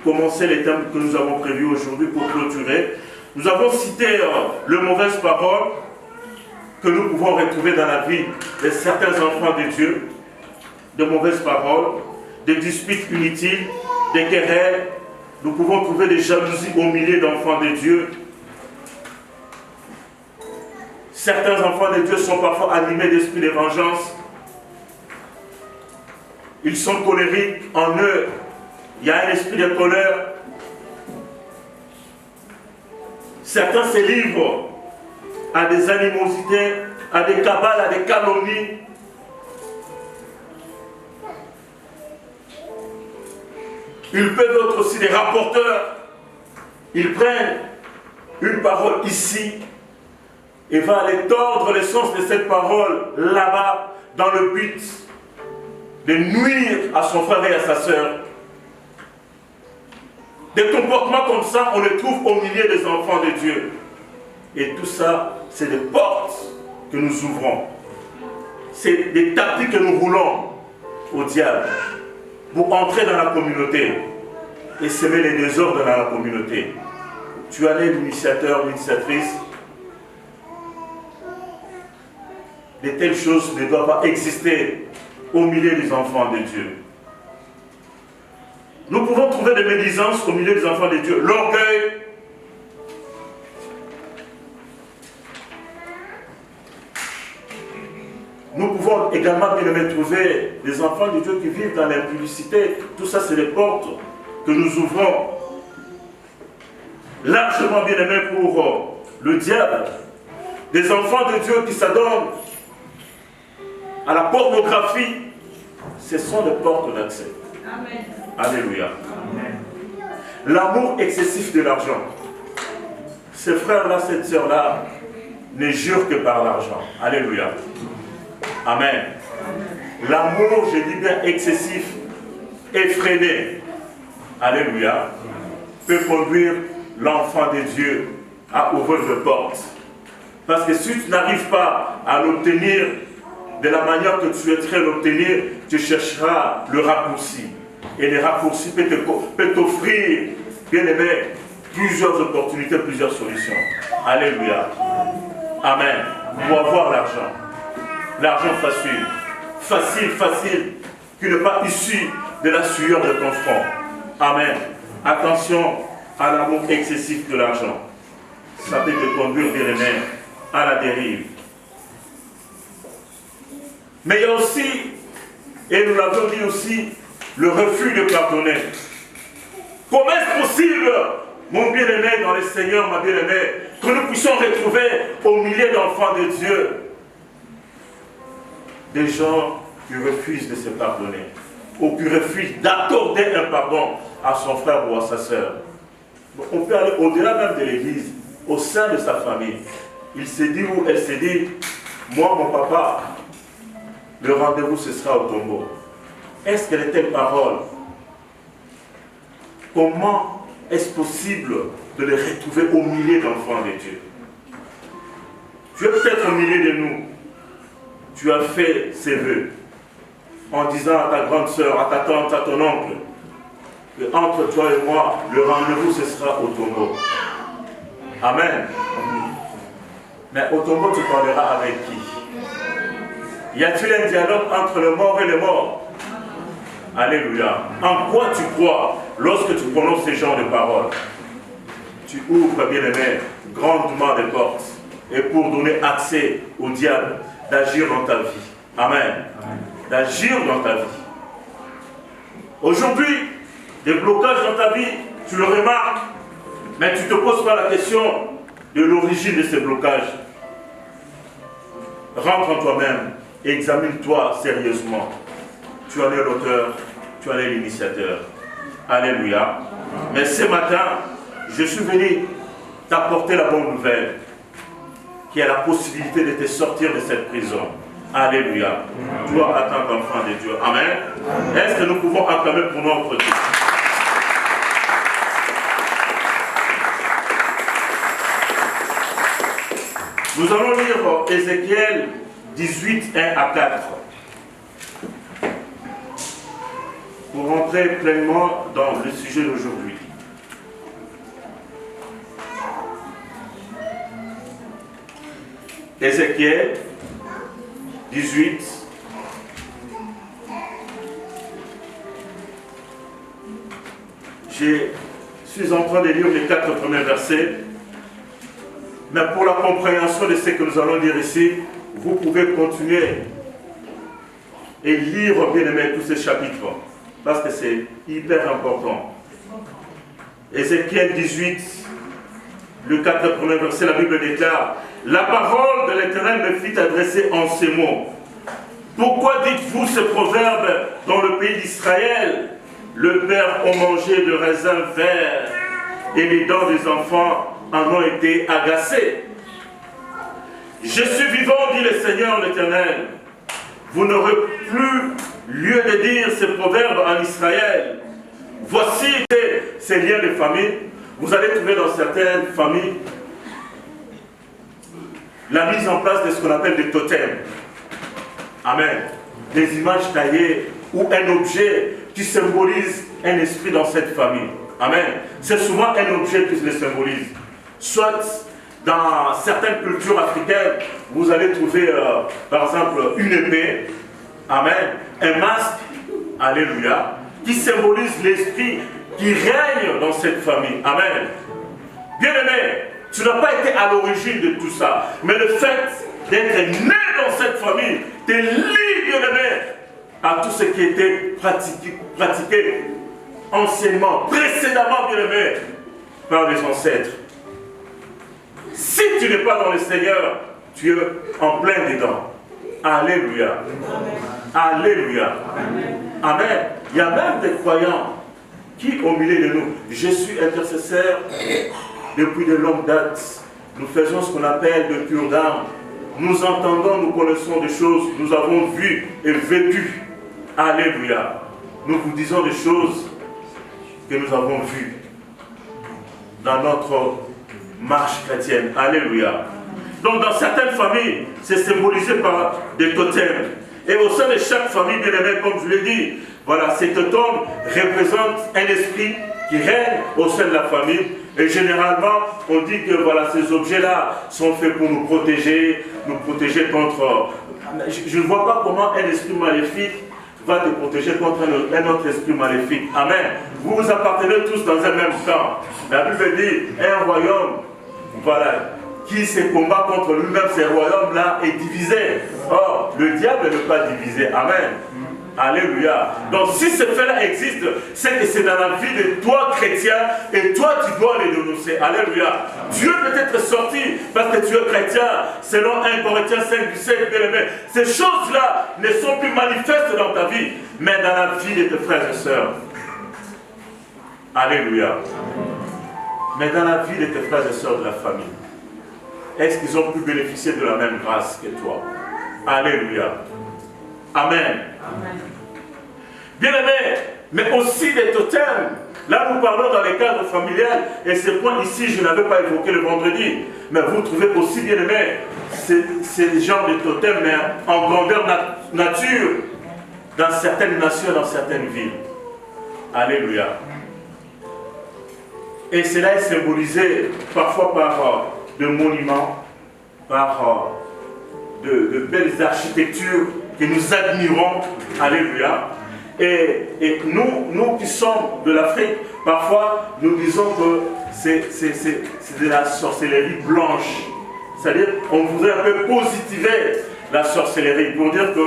commencé les thèmes que nous avons prévus aujourd'hui pour clôturer. Nous avons cité les mauvaises paroles que nous pouvons retrouver dans la vie de certains enfants de Dieu, de mauvaises paroles, des disputes inutiles, des querelles. Nous pouvons trouver des jalousies au milieu d'enfants de Dieu. Certains enfants de Dieu sont parfois animés d'esprit de vengeance. Ils sont colériques. En eux, il y a un esprit de colère. Certains se livrent à des animosités, à des cabales, à des calomnies. Ils peuvent être aussi des rapporteurs. Ils prennent une parole ici et vont aller tordre le sens de cette parole là-bas dans le but de nuire à son frère et à sa sœur. Des comportements comme ça, on les trouve au milieu des enfants de Dieu. Et tout ça, c'est des portes que nous ouvrons. C'est des tapis que nous roulons au diable pour entrer dans la communauté et semer les désordres dans la communauté. Tu en es l'initiateur, l'initiatrice. De telles choses ne doivent pas exister au milieu des enfants de Dieu. Nous pouvons trouver des médisances au milieu des enfants de Dieu. L'orgueil, nous pouvons également bien trouver des enfants de Dieu qui vivent dans l'impudicité. Tout ça, c'est des portes que nous ouvrons largement bien aimés pour le diable. Des enfants de Dieu qui s'adonnent à la pornographie, ce sont des portes d'accès. Amen. Alléluia. L'amour excessif de l'argent. Ces frères-là, cette sœur-là, ne jurent que par l'argent. Alléluia. Amen. L'amour, je dis bien excessif, effréné, alléluia, peut conduire l'enfant de Dieu à ouvrir de portes. Parce que si tu n'arrives pas à l'obtenir de la manière que tu souhaiterais l'obtenir, tu chercheras le raccourci. Et le raccourci peut t'offrir, bien aimé, plusieurs opportunités, plusieurs solutions. Alléluia. Amen. Pour avoir l'argent. L'argent facile. Facile, qui n'est pas issu de la sueur de ton front. Amen. Attention à l'amour excessif de l'argent. Ça peut te conduire, bien aimé, à la dérive. Mais il y a aussi, et nous l'avons dit aussi, le refus de pardonner. Comment est-ce possible, mon bien-aimé dans le Seigneur, ma bien-aimée, que nous puissions retrouver au milieu d'enfants de Dieu des gens qui refusent de se pardonner, ou qui refusent d'accorder un pardon à son frère ou à sa sœur. On peut aller au-delà même de l'église, au sein de sa famille. Il s'est dit ou elle s'est dit, moi mon papa, le rendez-vous ce sera au tombeau. Est-ce que de telles paroles, comment est-ce possible de les retrouver au milieu d'enfants de Dieu? Tu es peut-être au milieu de nous. Tu as fait ces vœux en disant à ta grande sœur, à ta tante, à ton oncle, que entre toi et moi, le rendez-vous ce sera au tombeau. Amen. Mais au tombeau, tu parleras avec qui? Y a-t-il un dialogue entre le mort et le mort? Alléluia. En quoi tu crois lorsque tu prononces ces genres de paroles? Tu ouvres, bien-aimé, grandement des portes et pour donner accès au diable d'agir dans ta vie. Amen. D'agir dans ta vie. Aujourd'hui, des blocages dans ta vie, tu le remarques, mais tu ne te poses pas la question de l'origine de ces blocages. Rentre en toi-même et examine-toi sérieusement. Tu en es l'auteur, tu en es l'initiateur. Alléluia. Mais ce matin, je suis venu t'apporter la bonne nouvelle, qui a la possibilité de te sortir de cette prison. Alléluia. Toi, en tant qu'enfant de Dieu. Amen. Est-ce que nous pouvons acclamer pour notre Dieu? Nous allons lire Ézéchiel 18, 1 à 4. Pour rentrer pleinement dans le sujet d'aujourd'hui. Ézéchiel 18. Je suis en train de lire les 4 premiers versets. Mais pour la compréhension de ce que nous allons lire ici, vous pouvez continuer et lire, bien aimé, tous ces chapitres. Parce que c'est hyper important. Ézéchiel 18, le 4 premier verset, la Bible déclare: la parole de l'Éternel me fit adresser en ces mots. Pourquoi dites-vous ce proverbe dans le pays d'Israël? Le père a mangé de raisins verts et les dents des enfants en ont été agacées. Je suis vivant, dit le Seigneur l'Éternel. Vous n'aurez plus lieu de dire ce proverbe en Israël. Voici ces liens de famille. Vous allez trouver dans certaines familles la mise en place de ce qu'on appelle des totems. Amen. Des images taillées ou un objet qui symbolise un esprit dans cette famille. Amen. C'est souvent un objet qui le symbolise. Soit dans certaines cultures africaines, vous allez trouver par exemple une épée. Amen. Un masque. Alléluia. Qui symbolise l'esprit qui règne dans cette famille. Amen. Bien-aimé, tu n'as pas été à l'origine de tout ça. Mais le fait d'être né dans cette famille te lie, bien-aimé, à tout ce qui était pratiqué anciennement, précédemment, bien-aimé, par les ancêtres. Si tu n'es pas dans le Seigneur, tu es en plein dedans. Alléluia. Alléluia. Amen. Il y a même des croyants qui, au milieu de nous, je suis intercesseur depuis de longues dates. Nous faisons ce qu'on appelle de cure d'âme. nous entendons, nous connaissons des choses, nous avons vu et vécu. Alléluia. Nous vous disons des choses que nous avons vues dans notre marche chrétienne. Alléluia. Donc dans certaines familles, c'est symbolisé par des totems. Et au sein de chaque famille, bien aimé, comme je l'ai dit, voilà, ces totems représentent un esprit qui règne au sein de la famille. Et généralement, on dit que voilà, ces objets-là sont faits pour nous protéger contre... Je ne vois pas comment un esprit maléfique va te protéger contre un autre esprit maléfique. Amen. Vous vous appartenez tous dans un même camp. La Bible dit, un royaume, voilà, qui se combat contre lui-même, ce royaume-là est divisé. Or, le diable n'est pas divisé. Amen. Alléluia. Donc si ce fait-là existe, c'est que c'est dans la vie de toi chrétien et toi tu dois les dénoncer. Alléluia. Dieu peut être sorti parce que tu es chrétien, selon 1 Corinthiens 5 du 7, bien aimé. Ces choses-là ne sont plus manifestes dans ta vie, mais dans la vie de tes frères et sœurs. Alléluia. Mais dans la vie de tes frères et sœurs de la famille, est-ce qu'ils ont pu bénéficier de la même grâce que toi? Alléluia. Amen. Amen. Bien-aimés, mais aussi des totems. Là, nous parlons dans les cadres familiales, et ce point ici, je n'avais pas évoqué le vendredi. Mais vous trouvez aussi, bien-aimés, ces genres de totems, mais en grandeur nature, dans certaines nations, dans certaines villes. Alléluia. Et cela est symbolisé parfois par de monuments, par de belles architectures que nous admirons. Alléluia. Et nous qui sommes de l'Afrique, parfois nous disons que c'est de la sorcellerie blanche. C'est-à-dire qu'on voudrait un peu positiver la sorcellerie pour dire que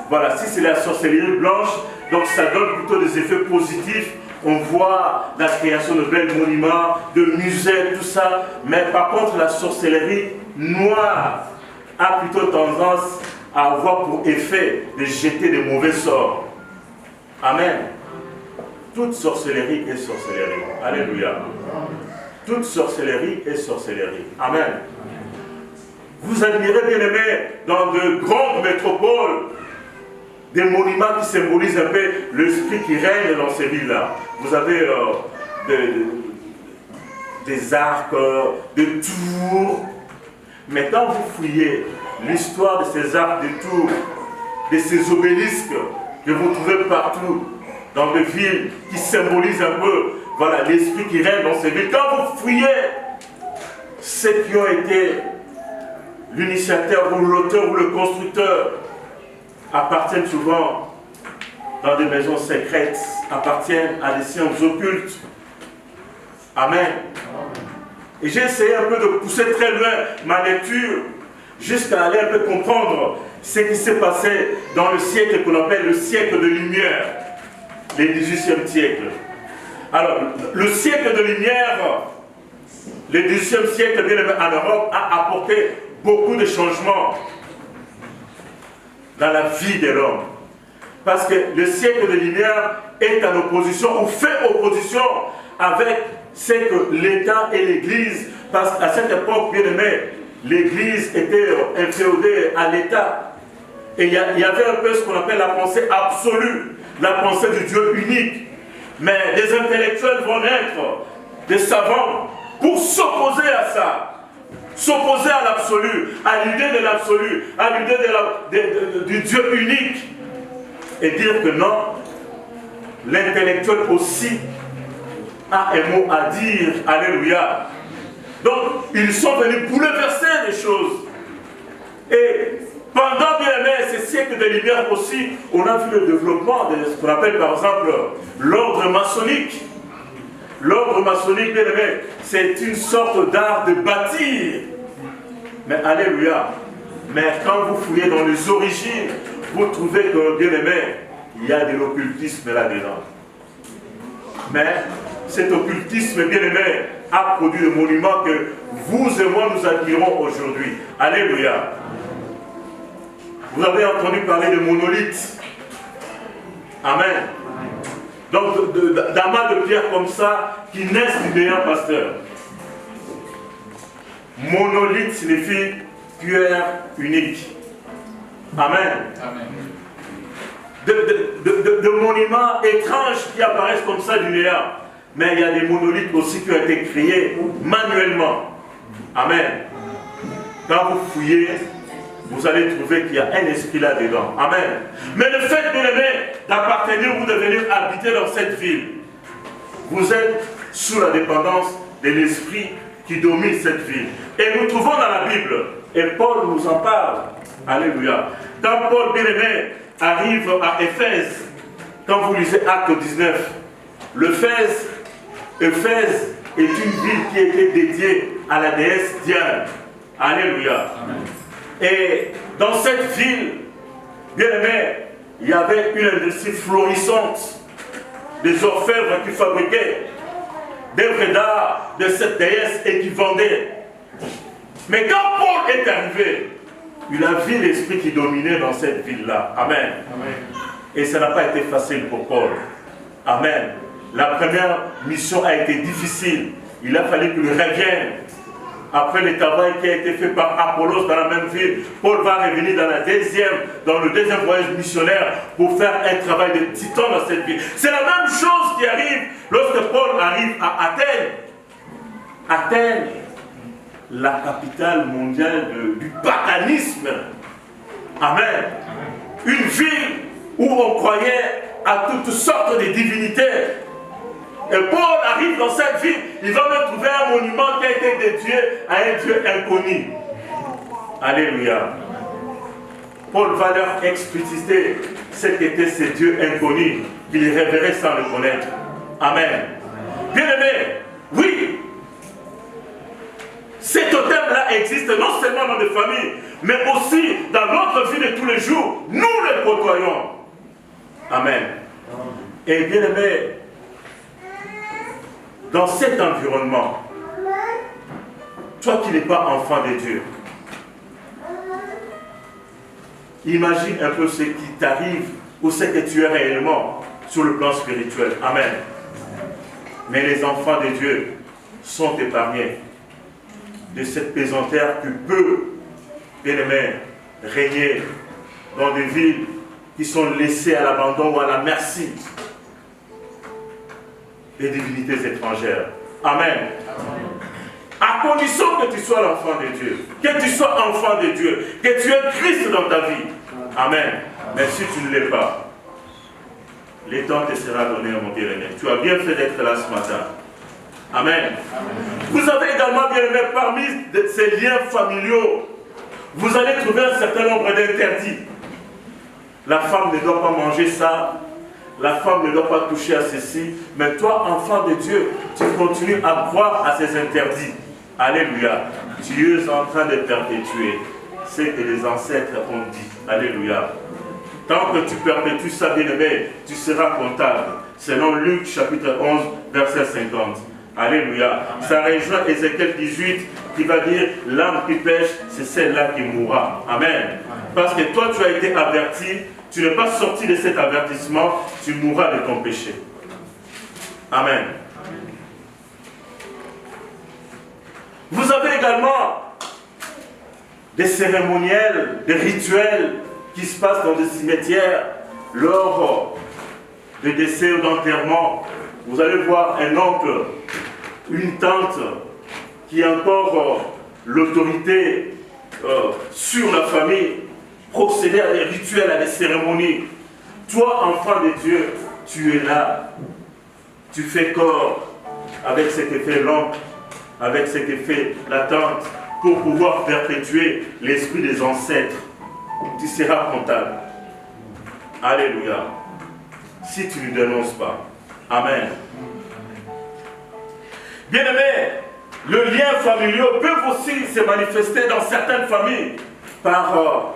voilà, si c'est la sorcellerie blanche, donc ça donne plutôt des effets positifs. On voit la création de belles monuments, de musées, tout ça. Mais par contre, la sorcellerie noire a plutôt tendance à avoir pour effet de jeter des mauvais sorts. Amen. Toute sorcellerie est sorcellerie. Alléluia. Toute sorcellerie est sorcellerie. Amen. Vous admirez, bien aimés, dans de grandes métropoles, des monuments qui symbolisent un peu l'esprit qui règne dans ces villes-là. Vous avez des arcs, des tours. Mais quand vous fouillez l'histoire de ces arcs, des tours, de ces obélisques que vous trouvez partout dans des villes qui symbolisent un peu voilà, l'esprit qui règne dans ces villes, quand vous fouillez ceux qui ont été l'initiateur ou l'auteur ou le constructeur, appartiennent souvent dans des maisons secrètes, appartiennent à des sciences occultes. Amen. Et j'ai essayé un peu de pousser très loin ma lecture jusqu'à aller un peu comprendre ce qui s'est passé dans le siècle qu'on appelle le siècle de lumière, le 18e siècle. Alors, le siècle de lumière, le 18e siècle, bien aimé, en Europe, a apporté beaucoup de changements dans la vie de l'homme. Parce que le siècle de lumière est en opposition, ou fait opposition avec ce que l'État et l'Église, parce qu'à cette époque, bien aimé, l'Église était inféodée à l'État. Et il y avait un peu ce qu'on appelle la pensée absolue, la pensée du Dieu unique. Mais des intellectuels vont naître, des savants, pour s'opposer à ça. S'opposer à l'absolu, à l'idée de l'absolu, à l'idée du Dieu unique. Et dire que non, l'intellectuel aussi a un mot à dire. Alléluia. Donc, ils sont venus bouleverser les choses. Et pendant, bien aimé, ces siècles de lumière aussi, on a vu le développement de ce qu'on appelle par exemple l'ordre maçonnique. L'ordre maçonnique, bien aimé, c'est une sorte d'art de bâtir. Mais alléluia. Mais quand vous fouillez dans les origines, vous trouvez que, bien aimé, il y a de l'occultisme là-dedans. Mais cet occultisme, bien aimé, a produit le monument que vous et moi nous admirons aujourd'hui. Alléluia. Vous avez entendu parler de monolithes. Amen. Donc d'amas de pierre comme ça qui naissent du meilleur pasteur. Monolithe signifie pierre unique. Amen. Amen. De monuments étranges qui apparaissent comme ça du néant. Mais il y a des monolithes aussi qui ont été créés manuellement. Amen. Quand vous fouillez, vous allez trouver qu'il y a un esprit là-dedans. Amen. Mais le fait, bien aimé, d'appartenir ou de venir habiter dans cette ville, vous êtes sous la dépendance de l'esprit qui domine cette ville. Et nous trouvons dans la Bible, et Paul nous en parle. Alléluia. Quand Paul, bien aimé, arrive à Éphèse, quand vous lisez Acte 19, Éphèse est une ville qui était dédiée à la déesse Diane. Alléluia. Amen. Et dans cette ville, bien aimé, il y avait une industrie florissante, des orfèvres qui fabriquaient d'œuvres d'art de cette déesse et qui vendaient. Mais quand Paul est arrivé, il a vu l'esprit qui dominait dans cette ville-là. Amen. Amen. Et ça n'a pas été facile pour Paul. Amen. La première mission a été difficile. Il a fallu qu'il revienne. Après le travail qui a été fait par Apollos dans la même ville, Paul va revenir dans le deuxième voyage missionnaire pour faire un travail de titan dans cette ville. C'est la même chose qui arrive lorsque Paul arrive à Athènes. Athènes, la capitale mondiale du paganisme. Amen. Une ville où on croyait à toutes sortes de divinités. Et Paul arrive dans cette ville, il va même trouver un monument qui a été dédié à un Dieu inconnu. Alléluia. Paul va leur expliciter ce qu'était ce Dieu inconnu, qu'il révérait sans le connaître. Amen. Bien-aimés, oui, ces totems-là existent non seulement dans des familles, mais aussi dans notre vie de tous les jours. Nous les côtoyons. Amen. Et bien-aimés, dans cet environnement, toi qui n'es pas enfant de Dieu, imagine un peu ce qui t'arrive ou ce que tu es réellement sur le plan spirituel. Amen. Mais les enfants de Dieu sont épargnés de cette pesanteur qui peut, bien aimé, régner dans des villes qui sont laissées à l'abandon ou à la merci des divinités étrangères. Amen. À condition que tu sois l'enfant de Dieu, que tu sois enfant de Dieu, que tu aies Christ dans ta vie. Amen. Mais si tu ne l'es pas, le temps te sera donné, mon bien-aimé. Tu as bien fait d'être là ce matin. Amen. Vous avez également, bien-aimé, parmi ces liens familiaux, vous allez trouver un certain nombre d'interdits. La femme ne doit pas manger ça. La femme ne doit pas toucher à ceci. Mais toi, enfant de Dieu, tu continues à croire à ces interdits. Alléluia. Tu es en train de perpétuer ce que les ancêtres ont dit. Alléluia. Tant que tu perpétues ça, bien-aimé, tu seras comptable. Selon Luc chapitre 11, verset 50. Alléluia. Ça rejoint Ézéchiel 18 qui va dire l'âme qui pêche, c'est celle-là qui mourra. Amen. Parce que toi, tu as été averti. Tu n'es pas sorti de cet avertissement, tu mourras de ton péché. Amen. Vous avez également des cérémoniels, des rituels qui se passent dans des cimetières lors de décès ou d'enterrement. Vous allez voir un oncle, une tante qui a encore l'autorité sur la famille, procéder à des rituels, à des cérémonies. Toi, enfant de Dieu, tu es là. Tu fais corps avec ce que fait l'oncle, avec ce que fait la tante, pour pouvoir perpétuer l'esprit des ancêtres. Tu seras comptable. Alléluia. Si tu ne dénonces pas. Amen. Bien-aimés, le lien familial peut aussi se manifester dans certaines familles par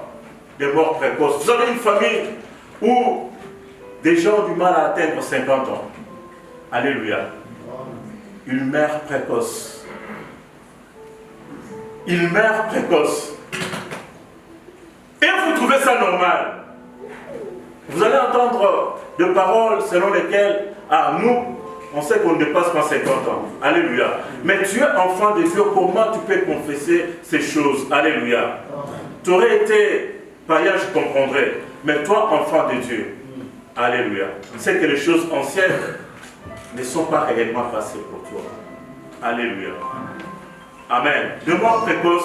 des morts précoces. Vous avez une famille où des gens ont du mal à atteindre 50 ans. Alléluia. Une mère précoce. Une mère précoce. Et vous trouvez ça normal. Vous allez entendre des paroles selon lesquelles, nous, On sait qu'on ne dépasse pas 50 ans. Alléluia. Mais tu es enfant de Dieu, comment tu peux confesser ces choses? Alléluia. Tu aurais été païen, je comprendrais. Mais toi, enfant de Dieu, alléluia. C'est que les choses anciennes ne sont pas réellement passées pour toi. Alléluia. Amen. De mort précoce.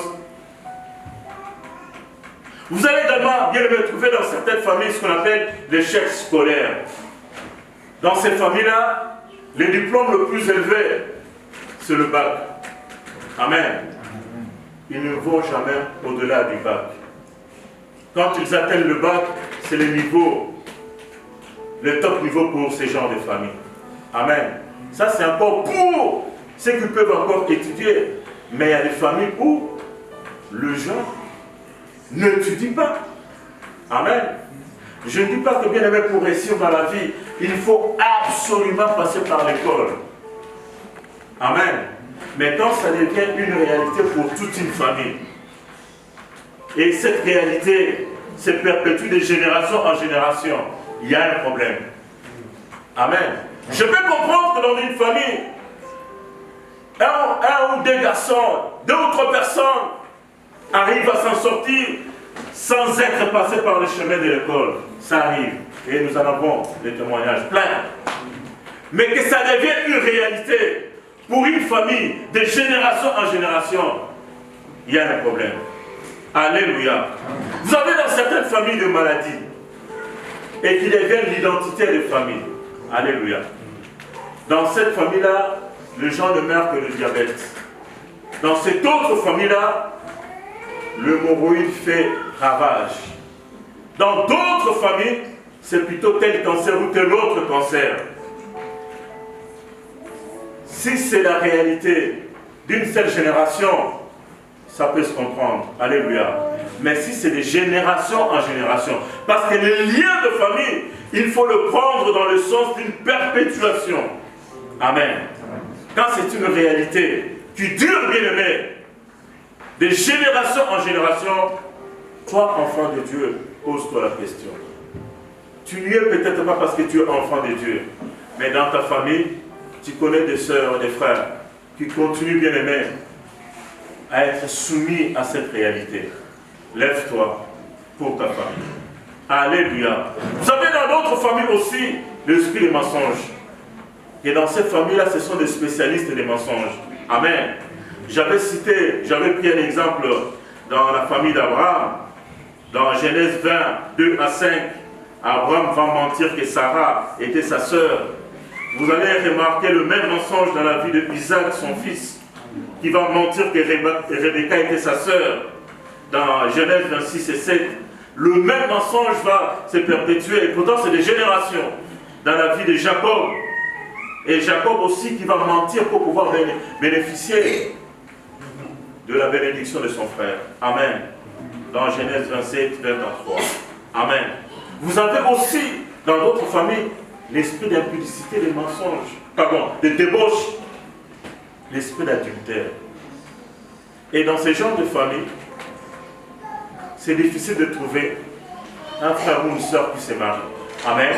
Vous allez également bien me trouver dans certaines familles ce qu'on appelle l'échec scolaire. Dans ces familles-là, le diplôme le plus élevé, c'est le bac. Amen. Ils ne vont jamais au-delà du bac. Quand ils atteignent le bac, c'est le top niveau pour ces genres de familles. Amen. Ça, c'est encore pour ceux qui peuvent encore étudier. Mais il y a des familles où le jeune n'étudie pas. Amen. Je ne dis pas que bien aimé, pour réussir dans la vie, il faut absolument passer par l'école. Amen. Mais quand ça devient une réalité pour toute une famille, et cette réalité se perpétue de génération en génération, il y a un problème. Amen. Je peux comprendre que dans une famille, un ou deux garçons, deux ou trois personnes arrivent à s'en sortir sans être passés par le chemin de l'école. Ça arrive. Et nous en avons des témoignages pleins. Mais que ça devienne une réalité pour une famille, de génération en génération, il y a un problème. Alléluia. Vous avez dans certaines familles des maladies et qui deviennent l'identité des familles. Alléluia. Dans cette famille-là, les gens ne meurent que de diabète. Dans cette autre famille-là, l'hémorroïde fait ravage. Dans d'autres familles, c'est plutôt tel cancer ou tel autre cancer. Si c'est la réalité d'une seule génération, ça peut se comprendre. Alléluia. Mais si c'est de génération en génération, parce que les liens de famille, il faut le prendre dans le sens d'une perpétuation. Amen. Quand c'est une réalité qui dure, bien aimé, de génération en génération, toi, enfant de Dieu, pose-toi la question. Tu n'y es peut-être pas parce que tu es enfant de Dieu, mais dans ta famille, tu connais des sœurs, des frères qui continuent, bien aimé, à être soumis à cette réalité. Lève-toi pour ta famille. Alléluia. Vous savez, dans d'autres familles aussi, l'esprit des mensonges. Et dans cette famille-là, ce sont des spécialistes des mensonges. Amen. J'avais pris un exemple dans la famille d'Abraham. Dans Genèse 20, 2 à 5, Abraham va mentir que Sarah était sa sœur. Vous allez remarquer le même mensonge dans la vie d'Isaac, son fils, qui va mentir que Rebecca était sa sœur. Dans Genèse 26 et 7, le même mensonge va se perpétuer. Et pourtant, c'est des générations dans la vie de Jacob. Et Jacob aussi qui va mentir pour pouvoir bénéficier de la bénédiction de son frère. Amen. Dans Genèse 27, 23. Amen. Vous avez aussi, dans d'autres familles, l'esprit d'impudicité, des mensonges, de débauche, l'esprit d'adultère. Et dans ces genres de familles, c'est difficile de trouver un frère ou une soeur qui s'est marié. Amen.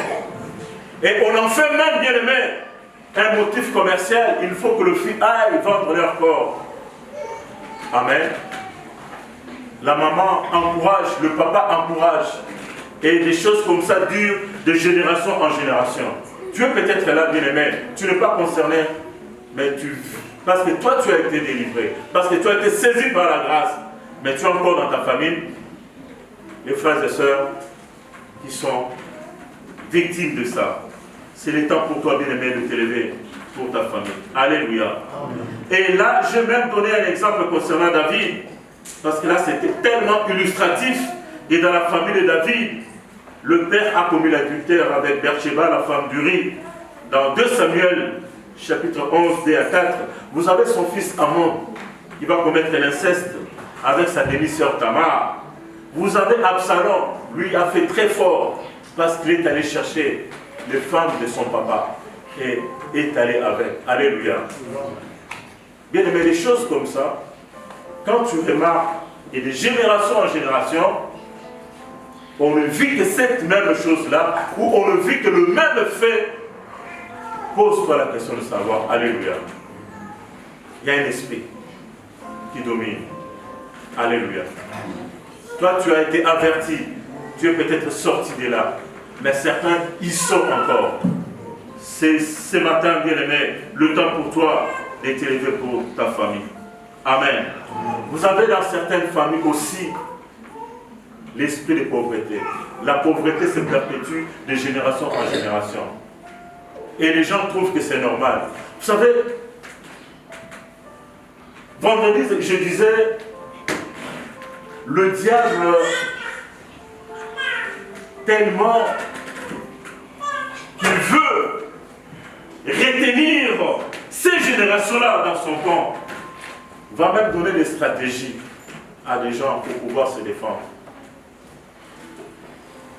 Et on en fait même, bien aimé, un motif commercial. Il faut que le fils aille vendre leur corps. Amen. La maman encourage, le papa encourage. Et des choses comme ça durent de génération en génération. Tu es peut-être là, bien aimé. Tu n'es pas concerné, mais parce que toi, tu as été délivré. Parce que tu as été saisi par la grâce. Mais tu es encore dans ta famille, les frères et sœurs qui sont victimes de ça. C'est le temps pour toi, bien aimé, de t'élever pour ta famille. Alléluia. Amen. Et là, je vais même donner un exemple concernant David. Parce que là, c'était tellement illustratif. Et dans la famille de David, le père a commis l'adultère avec Bathsheba, la femme d'Uri. Dans 2 Samuel, chapitre 11, d à 4, vous avez son fils Amnon, qui va commettre l'inceste avec sa demi-sœur Tamar. Vous avez Absalom, lui a fait très fort, parce qu'il est allé chercher les femmes de son papa et est allé avec. Alléluia. Bien aimé, des choses comme ça, quand tu remarques, et de génération en génération, on ne vit que cette même chose-là, ou on ne vit que le même fait pose-toi la question de savoir, alléluia. Il y a un esprit qui domine. Alléluia. Toi, tu as été averti. Tu es peut-être sorti de là. Mais certains, ils sont encore. C'est ce matin, bien-aimé, le temps pour toi d'être élevé pour ta famille. Amen. Vous avez dans certaines familles aussi l'esprit de pauvreté. La pauvreté se perpétue de génération en génération. Et les gens trouvent que c'est normal. Vous savez, vendredi, je disais, le diable, tellement qu'il veut retenir ces générations-là dans son camp, va même donner des stratégies à des gens pour pouvoir se défendre.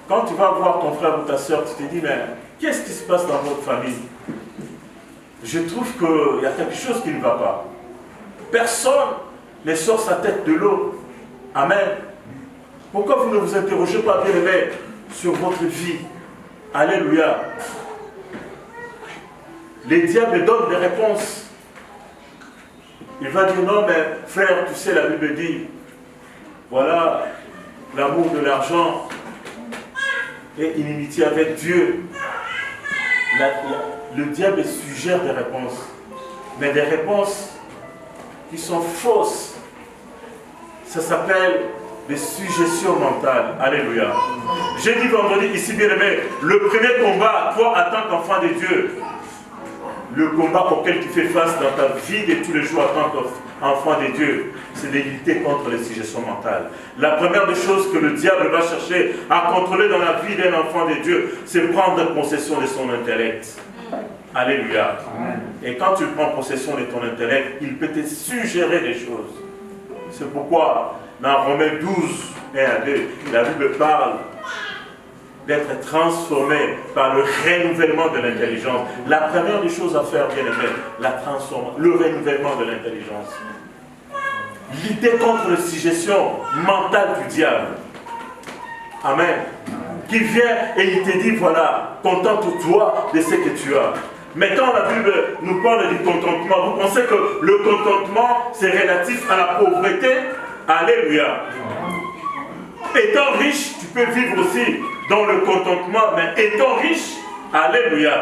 Quand tu vas voir ton frère ou ta soeur, tu te dis, mais qu'est-ce qui se passe dans votre famille? Je trouve qu'il y a quelque chose qui ne va pas. Personne ne sort sa tête de l'eau. Amen. Pourquoi vous ne vous interrogez pas, bien-aimés, sur votre vie? Alléluia. Les diables donnent des réponses. Il va dire, non, mais frère, tu sais, la Bible dit, voilà, l'amour de l'argent et inimitié avec Dieu. Le diable suggère des réponses, mais des réponses qui sont fausses. Ça s'appelle des suggestions mentales. Alléluia. J'ai dit vendredi, ici bien aimé, le premier combat, toi, en tant qu'enfant de Dieu, le combat auquel tu fais face dans ta vie de tous les jours en tant qu'enfant de Dieu, c'est de lutter contre les suggestions mentales. La première des choses que le diable va chercher à contrôler dans la vie d'un enfant de Dieu, c'est prendre possession de son intellect. Alléluia. Amen. Et quand tu prends possession de ton intellect, il peut te suggérer des choses. C'est pourquoi dans Romains 12, 1 à 2, la Bible parle d'être transformé par le renouvellement de l'intelligence. La première des choses à faire, bien aimé, la transformation, le renouvellement de l'intelligence. Lutter contre les suggestions mentales du diable. Amen. Qui vient et il te dit, voilà, contente-toi de ce que tu as. Mais quand la Bible nous parle du contentement, vous pensez que le contentement, c'est relatif à la pauvreté? Alléluia. Étant riche, tu peux vivre aussi dans le contentement, mais étant riche, alléluia.